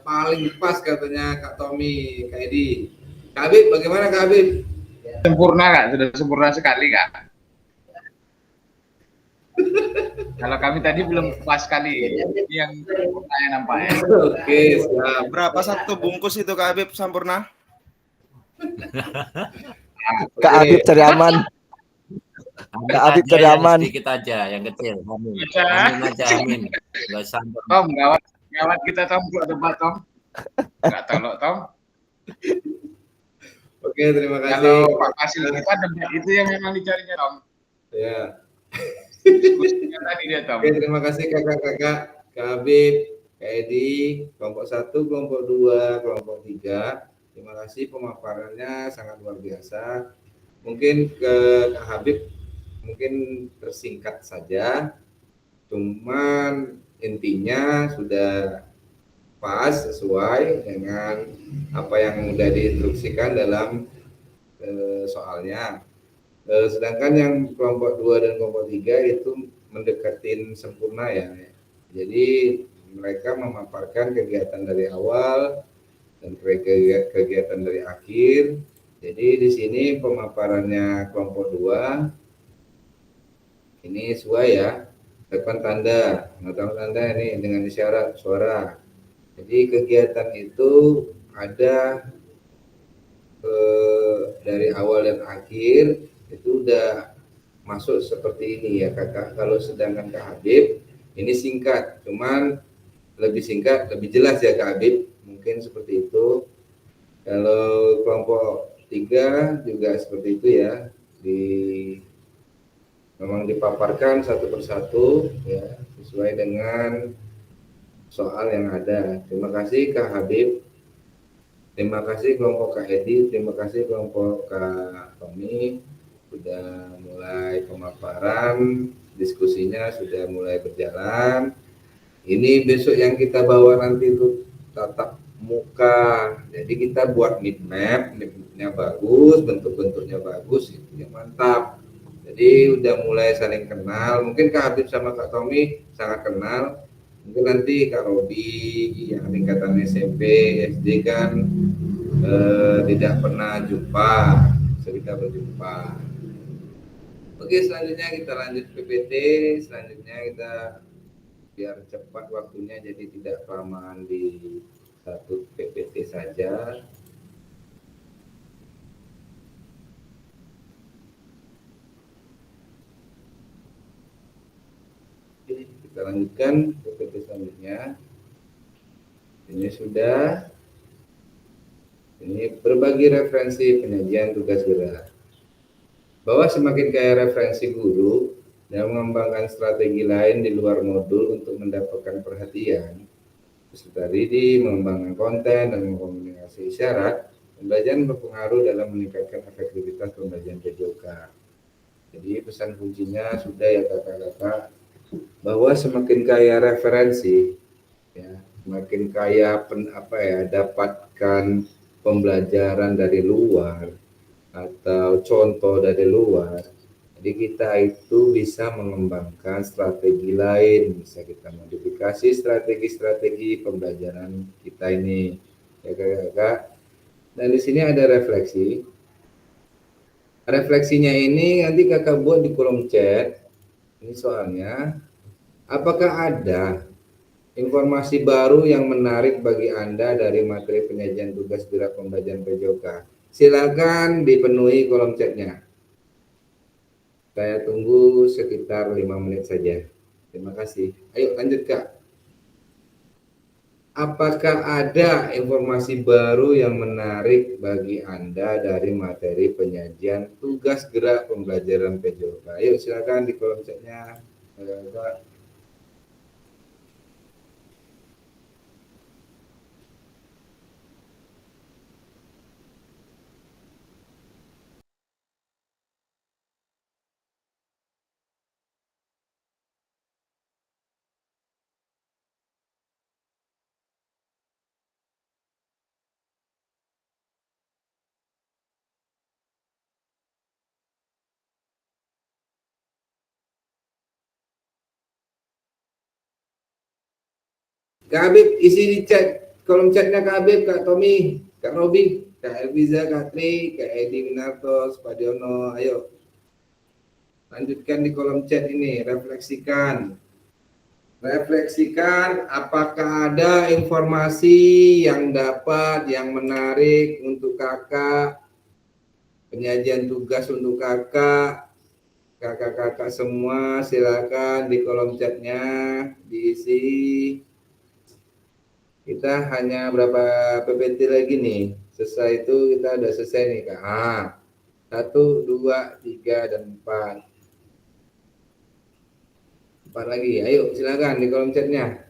paling pas katanya Kak Tommy, Kak Edi. Kak Habib, bagaimana Kak Habib? Sempurna Kak, sudah sempurna sekali Kak. Kalau kami tadi belum pas sekali, ini yang sempurna yang nampaknya. Oke, siap. Berapa 1 bungkus itu Kak Habib Sampurna? Kak Habib cari aman. Kak Habib cari aman. Sedikit aja, yang kecil. Amin. Baca. Amin aja, amin. Gak sampai. Tom, gawat kita Tom, buat debat Tom. Nggak tolok Tom. Oke, terima kasih. Kalau Pak Fasil kita debat itu yang memang dicarinya Tom. Ya. Diskusinya tadi dia Tom. Oke, terima kasih kakak-kakak, Kak Habib, Kak Edi, kelompok 1, kelompok 2, kelompok 3. Terima kasih pemaparannya sangat luar biasa. Mungkin ke Kak Habib mungkin tersingkat saja, cuman intinya sudah pas sesuai dengan apa yang sudah diinstruksikan dalam soalnya. Sedangkan yang kelompok 2 dan kelompok 3 itu mendekatin sempurna ya. Jadi mereka memaparkan kegiatan dari awal dan kegiatan dari akhir. Jadi di sini pemaparannya kelompok 2 ini sesuai ya. Tekan tanda, tanda ini dengan isyarat suara. Jadi kegiatan itu ada dari awal dan akhir itu udah masuk seperti ini ya kakak. Kalau sedangkan Kak Habib ini singkat, cuman lebih singkat, lebih jelas ya Kak Habib. Mungkin seperti itu. Kalau kelompok 3 juga seperti itu ya. Memang dipaparkan satu persatu ya sesuai dengan soal yang ada. Terima kasih Kak Habib. Terima kasih kelompok Kak Edi, terima kasih kelompok Kak Tommy sudah mulai pemaparan, diskusinya sudah mulai berjalan. Ini besok yang kita bawa nanti itu tatap muka. Jadi kita buat mid mapnya bagus, bentuk-bentuknya bagus, itu yang mantap. Jadi udah mulai saling kenal. Mungkin Kak Habib sama Kak Tommy sangat kenal. Mungkin nanti Kak Robi yang tingkatan SMP, SD kan tidak pernah jumpa, kita berjumpa. Oke, selanjutnya kita lanjut PPT. Selanjutnya kita biar cepat waktunya, jadi tidak kelamaan di satu PPT saja. Oke, kita lanjutkan PPT selanjutnya. Ini sudah. Ini berbagi referensi penyajian tugas gerak. Bahwa semakin kaya referensi guru dan mengembangkan strategi lain di luar modul untuk mendapatkan perhatian peserta didik, mengembangkan konten dan mengkomunikasi isyarat, pembelajaran berpengaruh dalam meningkatkan efektivitas pembelajaran PJOK. Jadi pesan kuncinya sudah ya kakak-kakak, bahwa semakin kaya referensi, ya, semakin kaya dapatkan pembelajaran dari luar atau contoh dari luar. Jadi kita itu bisa mengembangkan strategi lain, bisa kita modifikasi strategi-strategi pembelajaran kita ini, ya kakak-kakak. Dan di sini ada refleksi. Refleksinya ini nanti kakak buat di kolom chat. Ini soalnya, apakah ada informasi baru yang menarik bagi Anda dari materi penyajian tugas gerak pembelajaran PJOK? Silakan dipenuhi kolom chatnya. Saya tunggu sekitar 5 menit saja. Terima kasih. Ayo lanjut Kak. Apakah ada informasi baru yang menarik bagi Anda dari materi penyajian tugas gerak pembelajaran PJOK? Ayo silakan di kolom chatnya. Kak. Kak Habib, isi di chat, kolom chatnya Kak Habib, Kak Tommy, Kak Robi, Kak Elviza, Kak Tri, Kak Edi Winarto, Pak Diono, ayo. Lanjutkan di kolom chat ini, refleksikan. Refleksikan apakah ada informasi yang dapat, yang menarik untuk kakak, penyajian tugas untuk kakak, kakak-kakak semua silakan di kolom chatnya diisi. Kita hanya berapa PPT lagi nih, selesai itu kita udah selesai nih Kak. 1, 2, 3, dan 4. 4 lagi, ayo silakan di kolom chatnya.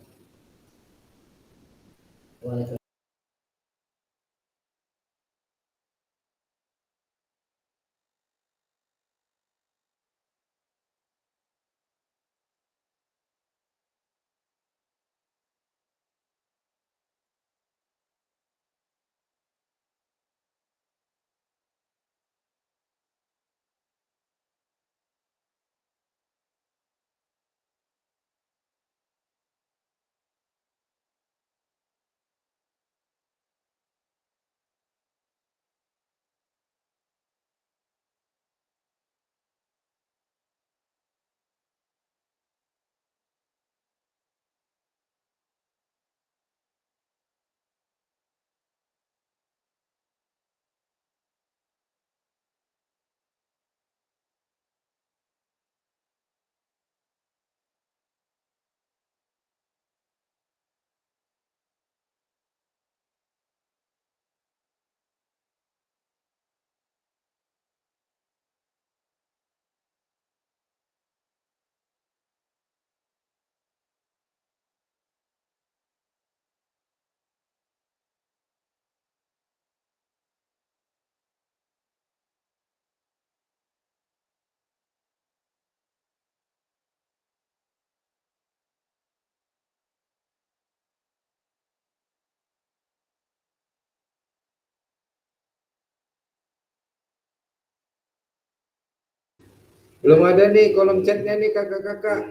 Belum ada nih kolom chatnya nih kakak-kakak.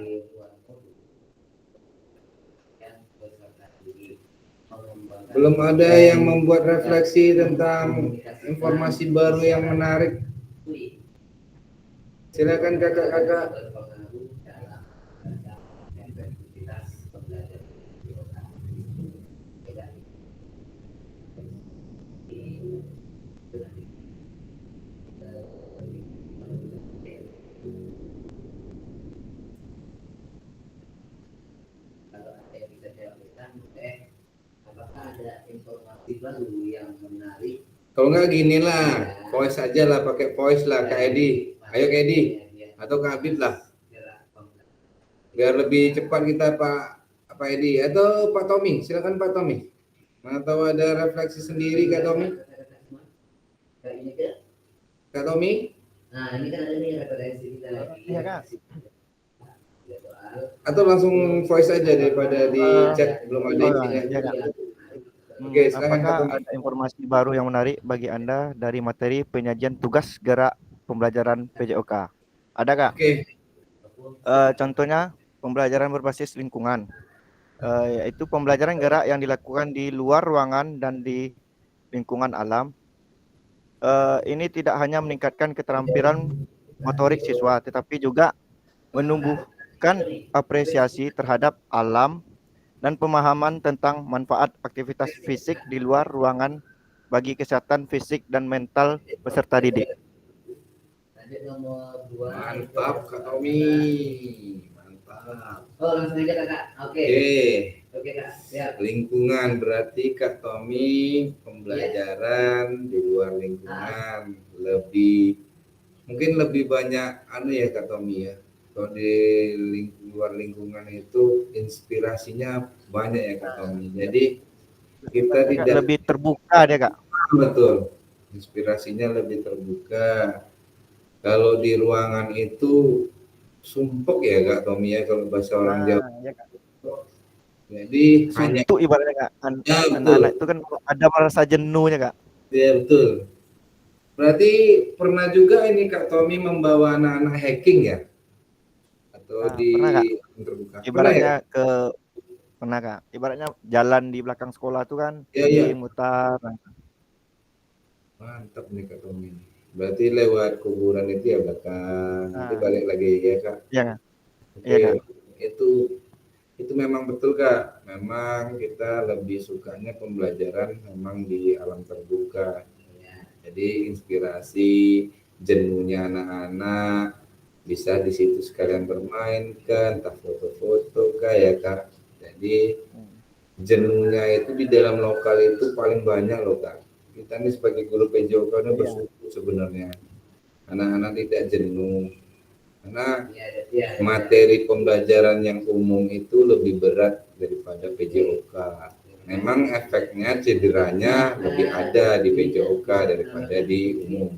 Belum ada yang membuat refleksi tentang informasi baru yang menarik. Silakan kakak-kakak. Apakah ada informasi baru yang menarik? Kalau nggak gini lah, voice aja lah, pakai voice lah Kak Edi. Ayo Kak Edi, atau Kak Abid lah. Biar lebih cepat kita Pak Edi atau Pak Tommy. Silakan Pak Tommy. Mana tahu ada refleksi sendiri Kak Tommy. Kak Tommy? Nah, ini kan ada nih referensi kita lagi. Iya, Kak. Atau langsung voice aja daripada di chat belum ada isinya. Iya, Kak. Oke, silakan Kak Apakah Tommy. ada informasi baru yang menarik bagi Anda dari materi penyajian tugas gerak pembelajaran PJOK? Ada, Kak? Oke. Contohnya pembelajaran berbasis lingkungan, yaitu pembelajaran gerak yang dilakukan di luar ruangan dan di lingkungan alam. Ini tidak hanya meningkatkan keterampilan motorik siswa, tetapi juga menumbuhkan apresiasi terhadap alam dan pemahaman tentang manfaat aktivitas fisik di luar ruangan bagi kesehatan fisik dan mental peserta didik. Lanjut nomor 2. Mantap Kak Tommy. Mantap. Oh, langsung aja Kakak. Oke. Oke Kak, siap. Lingkungan berarti Kak Tommy pembelajaran di luar lingkungan mungkin lebih banyak ya Kak Tommy ya. Kalau di luar lingkungan itu inspirasinya banyak ya Kak Tommy. Jadi kita tidak lebih terbuka dia Kak. Betul. Inspirasinya lebih terbuka. Kalau di ruangan itu sumpek ya Kak Tommy ya kalau bahasa orang Jawa. Ya, Kak. Jadi Suntuk ibaratnya Kak. Anak-anak itu kan ada merasa jenuhnya Kak. Ya betul. Berarti pernah juga ini Kak Tommy membawa anak-anak hacking ya? Atau Pernah Kak. terbuka? Ibaratnya Pernah, pernah Kak. Ibaratnya jalan di belakang sekolah tuh kan, mutar. Mantap nih Kak Tommy. Berarti lewat kuburan itu ya belakang. Nanti balik lagi ya Kak. Iya Kak. Oke. Iya Kak. Itu memang betul Kak. Memang kita lebih sukanya pembelajaran memang di alam terbuka. Jadi inspirasi jenuhnya anak-anak bisa di situ sekalian bermain kan, entah foto-foto Kak ya Kak. Jadi jenuhnya itu di dalam lokal itu paling banyak loh Kak. Kita ini sebagai guru PJOK ini bersyukur sebenarnya anak-anak tidak jenuh karena materi pembelajaran yang umum itu lebih berat daripada PJOK. Memang efeknya cederanya lebih ada di PJOK daripada di umum.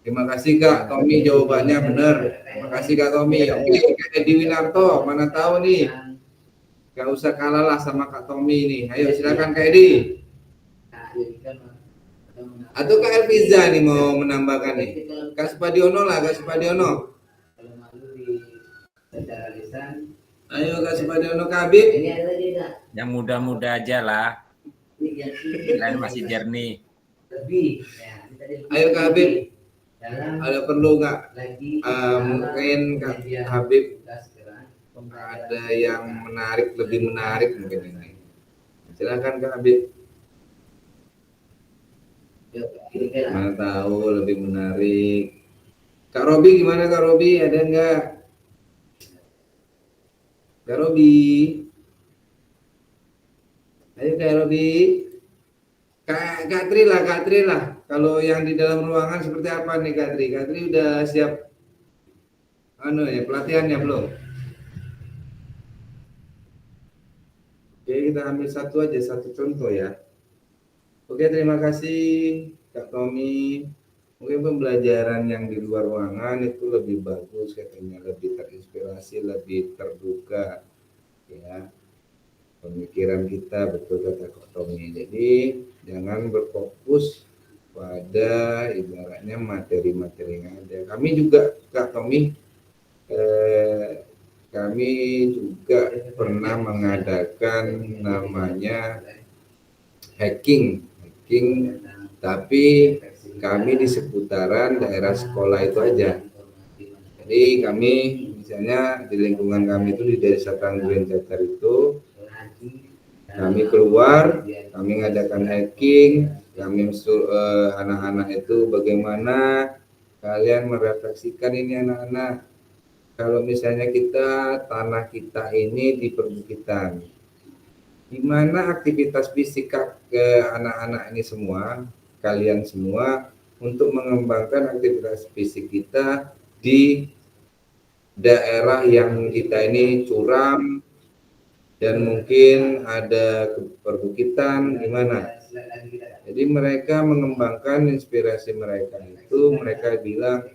Terima kasih Kak Tommy, jawabannya benar. Terima kasih Kak Tommy. Oke, Kak Edi Winarto, mana tahu nih. Gak usah kalah lah sama Kak Tommy nih. Ayo silakan Kak Edi. Atau Kak Elviza nih mau menambahkan nih. Kak Supadiono lah, Kak Supadiono. Ayo Kak Supadiono, Kak Abid. Yang muda-muda aja lah. Kalian masih jernih. Ayo Kak Habib. Ada perlu nggak? Mungkin Kak Habib ada yang menarik, lebih menarik mungkin ini. Silakan Kak Habib. Mana tahu lebih menarik. Kak Robi gimana Kak Robi? Ada nggak? Kak Robi. Ayo Kak Robi. Kak Tri lah. Kalau yang di dalam ruangan seperti apa nih Kak Tri? Kak Tri udah siap pelatihannya belum? Oke, kita ambil satu contoh ya. Oke, terima kasih Kak Tommy. Mungkin pembelajaran yang di luar ruangan itu lebih bagus katanya, lebih terinspirasi, lebih terbuka ya. Pemikiran kita betul kata Kak Tommy. Jadi jangan berfokus pada ibaratnya materi-materi yang ada. Kami juga Kak Tommy kami juga pernah mengadakan namanya hacking, tapi kami di seputaran daerah sekolah itu aja. Jadi kami misalnya di lingkungan kami itu di Desa Tanggulen Cacar itu, kami keluar, kami mengadakan hacking, kami anak-anak itu bagaimana kalian merefleksikan ini anak-anak. Kalau misalnya tanah kita ini di perbukitan, di mana aktivitas fisik ke anak-anak ini semua, kalian semua untuk mengembangkan aktivitas fisik kita di daerah yang kita ini curam dan mungkin ada perbukitan gimana. Jadi mereka mengembangkan inspirasi mereka itu, mereka bilang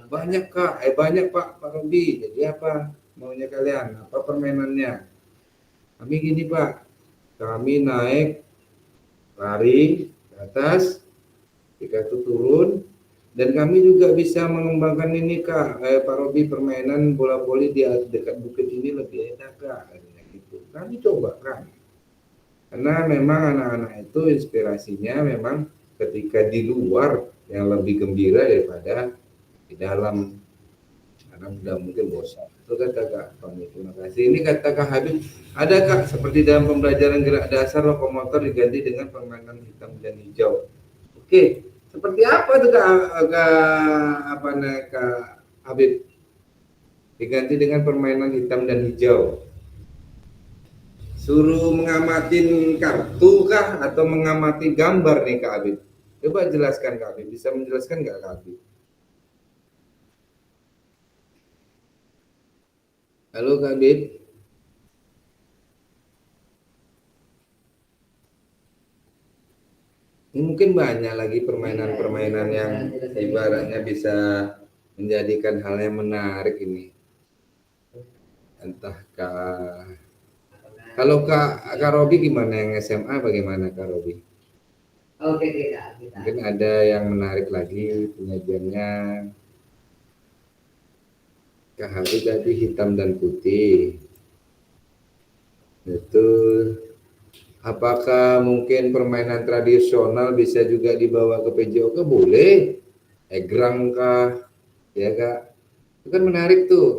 banyak Kak, banyak Pak Robi. Jadi apa maunya kalian? Apa permainannya? Kami gini Pak, kami naik lari ke atas, ketika itu turun, dan kami juga bisa mengembangkan ini Kak, Pak Robi, permainan bola voli di dekat bukit ini lebih enak Kak. Gitu. Kami coba kan, karena memang anak-anak itu inspirasinya memang ketika di luar yang lebih gembira daripada di dalam, karena sudah mungkin bosan. Itu kata Kak Tommy, terima kasih. Ini kata Kak Habib, ada Kak seperti dalam pembelajaran gerak dasar lokomotor diganti dengan permainan hitam dan hijau. Oke, seperti apa tuh Kak Habib? Diganti dengan permainan hitam dan hijau. Suruh mengamatin kartu kah atau mengamati gambar nih Kak Habib? Coba jelaskan Kak Habib, bisa menjelaskan nggak Kak Habib? Halo Kak Habib. Ini mungkin banyak lagi permainan-permainan yang ibaratnya bisa menjadikan hal yang menarik ini. Entahkah kalau Kak Robi gimana, yang SMA bagaimana Kak Robi? Oke, mungkin ada yang menarik lagi penyajiannya. Kak Habib tadi hitam dan putih. Itu apakah mungkin permainan tradisional bisa juga dibawa ke PJOK? Boleh. Egrang kah? Ya Kak. Itu kan menarik tuh.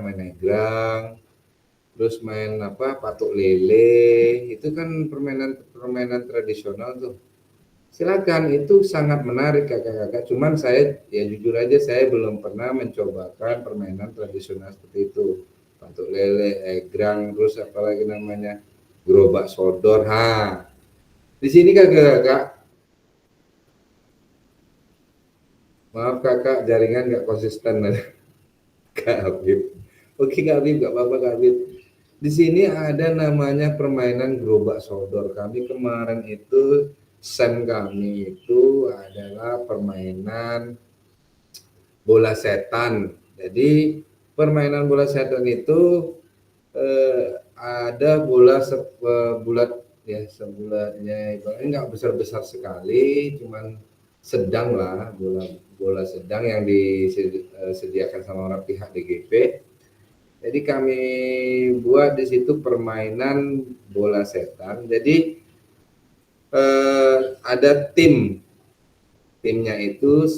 Main egrang. Terus main patuk lele, itu kan permainan tradisional tuh. Silakan, itu sangat menarik kakak-kakak. Cuman saya ya jujur aja saya belum pernah mencobakan permainan tradisional seperti itu. Patuk lele, egrang, terus apalagi namanya gerobak sodor. Di sini kakak-kakak, maaf kakak jaringan nggak konsisten Kak Habib. Oke Kak Habib, nggak apa-apa Kak Habib. Di sini ada namanya permainan gerobak sodor. Kami kemarin itu, SEM kami itu adalah permainan bola setan. Jadi permainan bola setan itu ada bola bulat ya, sebulatnya nggak besar-besar sekali, cuman sedang lah, bola sedang yang disediakan sama orang pihak DGP. Jadi kami buat di situ permainan bola setan. Jadi ada timnya itu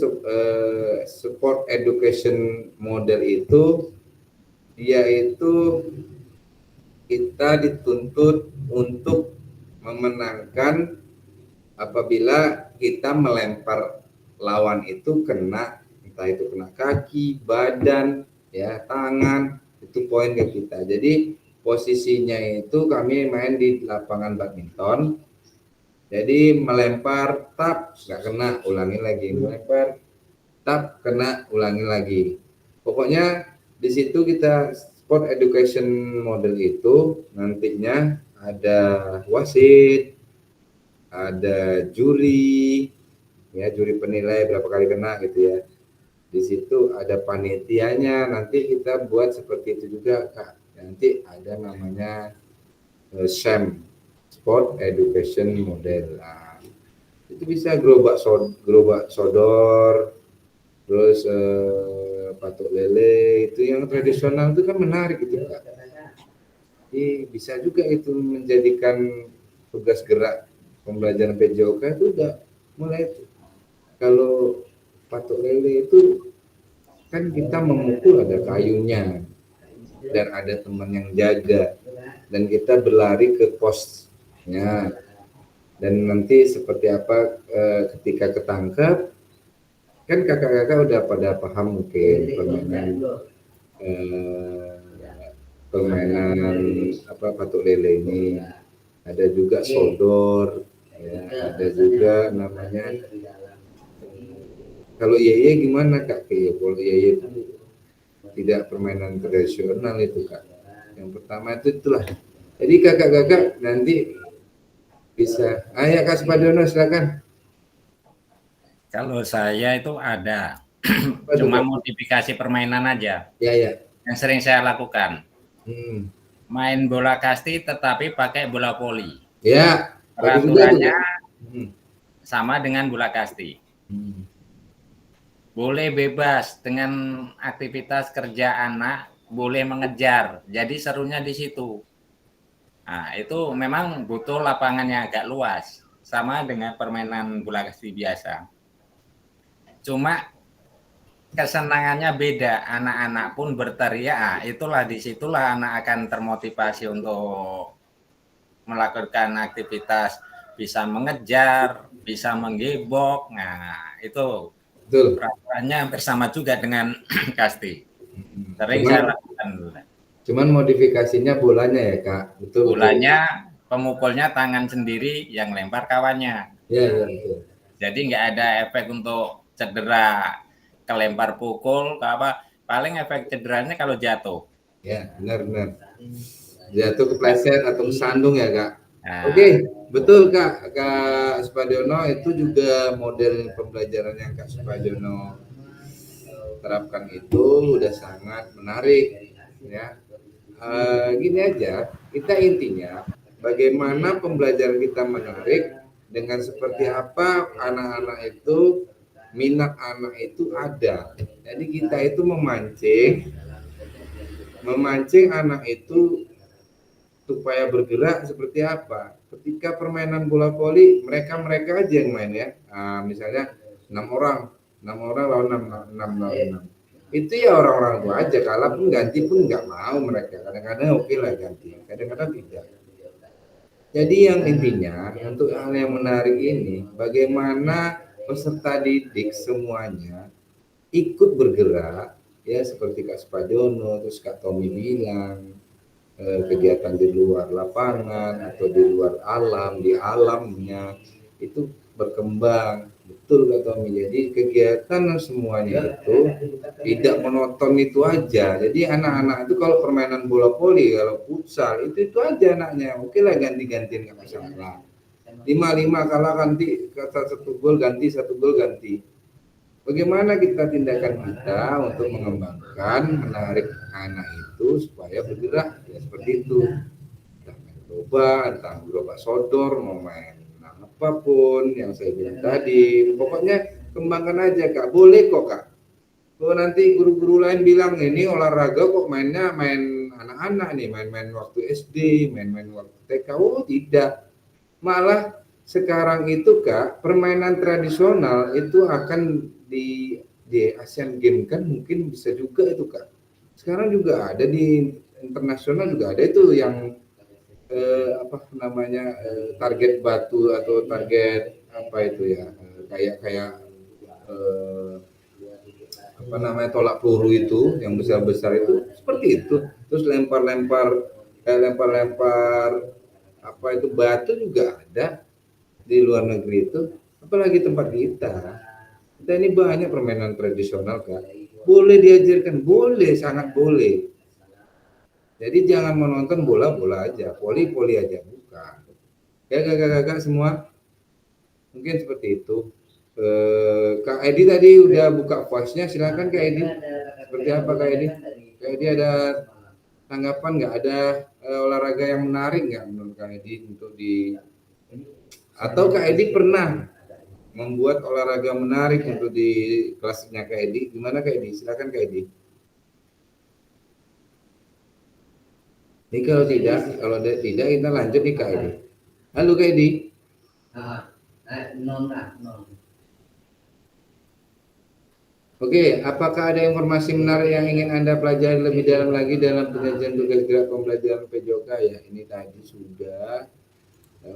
sport education model itu, dia itu kita dituntut untuk memenangkan apabila kita melempar lawan itu kena, entah itu kena kaki, badan, ya tangan, itu poin ke kita. Jadi posisinya itu kami main di lapangan badminton. Jadi melempar, tap, nggak kena, ulangi lagi. Melempar, tap, kena, ulangi lagi. Pokoknya di situ kita sport education model itu nantinya ada wasit, ada juri, ya juri penilai berapa kali kena gitu ya. Di situ ada panitianya, nanti kita buat seperti itu juga Kak. Nanti ada namanya SEM, Sport Education Model. Nah, itu bisa gerobak sodor, terus patok lele itu yang tradisional itu kan menarik gitu Kak. Jadi bisa juga itu menjadikan tugas gerak pembelajaran PJOK itu udah mulai itu. Kalau patok lele itu kan kita memukul ada kayunya dan ada teman yang jaga dan kita berlari ke posnya dan nanti seperti apa ketika ketangkap kan kakak-kakak udah pada paham mungkin permainan apa patok lele ini, ada juga sodor ya, ada juga namanya kalau yeye gimana Kak? Kalau yeye itu tidak permainan tradisional itu Kak. Yang pertama itu itulah. Jadi kakak-kakak nanti bisa. Ayo Kak Spadono silakan. Kalau saya itu ada, Apa tuh, cuma Kak? modifikasi permainan aja Ya ya. yang sering saya lakukan. Hmm. Main bola kasti tetapi pakai bola voli. Ya. Bagus juga tuh, Peraturannya Kak. sama dengan bola kasti. Hmm. Boleh bebas dengan aktivitas kerja anak, boleh mengejar. Jadi serunya di situ. Nah, itu memang butuh lapangannya agak luas, sama dengan permainan bola kasti biasa. Cuma kesenangannya beda, anak-anak pun berteriak, itulah disitulah anak akan termotivasi untuk melakukan aktivitas, bisa mengejar, bisa menggebok. Nah, itu Betul. peraturannya hampir sama juga dengan kasti. Sering saya lakukan. Cuman modifikasinya bolanya ya Kak. Betul. Bolanya pemukulnya tangan sendiri, yang lempar kawannya. Ya ya betul. Jadi nggak ada efek untuk cedera, kelempar pukul, apa. Paling efek cederanya kalau jatuh. Ya benar. Jatuh kepleset atau kesandung ya Kak. Nah, Oke, betul Kak Spadono, itu juga model pembelajaran yang Kak Spadono terapkan itu udah sangat menarik ya. Gini aja, kita intinya bagaimana pembelajaran kita menarik dengan seperti apa anak-anak itu, minat anak itu ada. Jadi kita itu memancing anak itu supaya bergerak seperti apa. Ketika permainan bola voli, mereka aja yang main ya. Misalnya 6 orang lawan 6 lawan 6. Itu ya orang-orang tua aja, kalah pun ganti pun nggak mau mereka. Kadang-kadang oke lah ganti, kadang-kadang tidak. Jadi yang intinya untuk hal yang menarik ini, bagaimana peserta didik semuanya ikut bergerak ya, seperti Kak Spadono, terus Kak Tommy bilang, kegiatan di luar lapangan atau di luar alam, di alamnya itu berkembang. Betul Kak Tommy. Jadi kegiatan semuanya itu tidak monoton itu aja. Jadi anak-anak itu kalau permainan bola voli, kalau futsal itu aja anaknya. Oke lah ganti-gantian nggak masalah. 5-5 kalah ganti, kata 1 gol ganti, 1 gol ganti. Bagaimana tindakan kita untuk mengembangkan, menarik anak itu supaya bergerak ya seperti itu. Entah main gerobak sodor, mau main apapun yang saya bilang tadi. Pokoknya kembangkan aja Kak. Boleh kok Kak. Kalau nanti guru-guru lain bilang ini olahraga kok mainnya main anak-anak nih, main-main waktu SD, main-main waktu TK. Oh tidak. Malah sekarang itu Kak, permainan tradisional itu akan di Asian Games kan mungkin bisa juga itu Kak. Sekarang juga ada di internasional juga ada itu yang target batu atau target apa itu ya, kayak tolak peluru itu yang besar-besar itu seperti itu. Terus lempar-lempar apa itu batu juga ada di luar negeri itu, apalagi tempat kita ini banyak permainan tradisional Kak. Boleh diajarkan, boleh, sangat boleh. Jadi jangan menonton bola aja, voli aja, bukan. Ya kakak-kakak semua, mungkin seperti itu. Kak Edi tadi udah buka voice-nya, silakan Kak Edi. Seperti apa Kak Edi? Kak Edi ada tanggapan nggak? Ada olahraga yang menarik nggak menurut Kak Edi untuk atau Kak Edi pernah membuat olahraga menarik untuk di kelasnya Kak Edi. Gimana Kak Edi? Silakan Kak Edi. Ini kalau tidak kita lanjut nih Kak Edi. Halo Kak Edi. Non lah, non. Oke, apakah ada informasi menarik yang ingin Anda pelajari lebih dalam lagi dalam penyajian tugas gerak pembelajaran PJOK ya? Ini tadi sudah.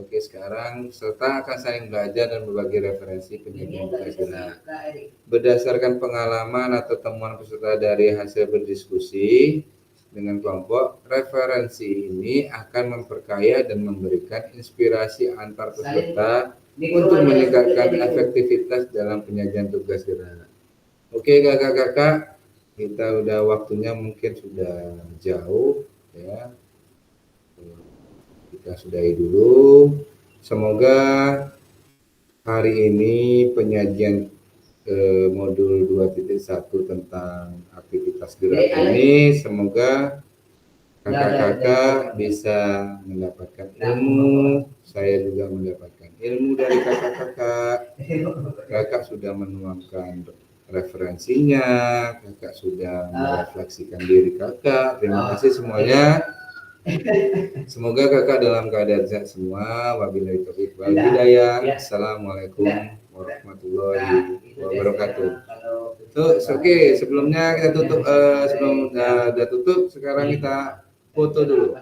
Oke, sekarang serta akan saling belajar dan berbagi referensi penyajian tugas gerak. Berdasarkan pengalaman atau temuan peserta dari hasil berdiskusi dengan kelompok, referensi ini akan memperkaya dan memberikan inspirasi antar peserta untuk meningkatkan efektivitas dalam penyajian tugas gerak. Oke kakak-kakak, kita udah waktunya mungkin sudah jauh ya. Kita sudahi dulu. Semoga hari ini penyajian modul 2.1 tentang aktivitas gerak ini semoga kakak-kakak bisa mendapatkan ilmu. Saya juga mendapatkan ilmu dari kakak-kakak. Kakak sudah menuangkan referensinya, kakak sudah merefleksikan diri kakak. Terima kasih semuanya. Semoga kakak dalam keadaan sehat semua. Wabillahi taufiq wal hidayah. Assalamualaikum warahmatullahi wabarakatuh. Oke, sebelumnya kita tutup. Sebelum udah tutup, sekarang kita foto dulu.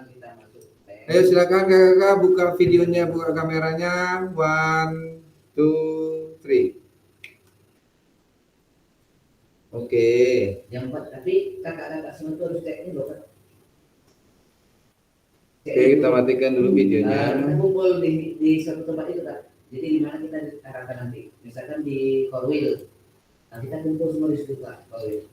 Ayo silakan kakak buka videonya, buka kameranya. 1, 2, 3. Oke. Yang 4, tapi kakak-kakak semua itu harus cek ini loh. Oke, kita matikan dulu videonya. Kita kumpul di satu tempat itu Kak. Jadi di mana kita arahkan nanti. Misalkan di Korwil. Nah, kita kumpul semua di situ Kak. Korwil.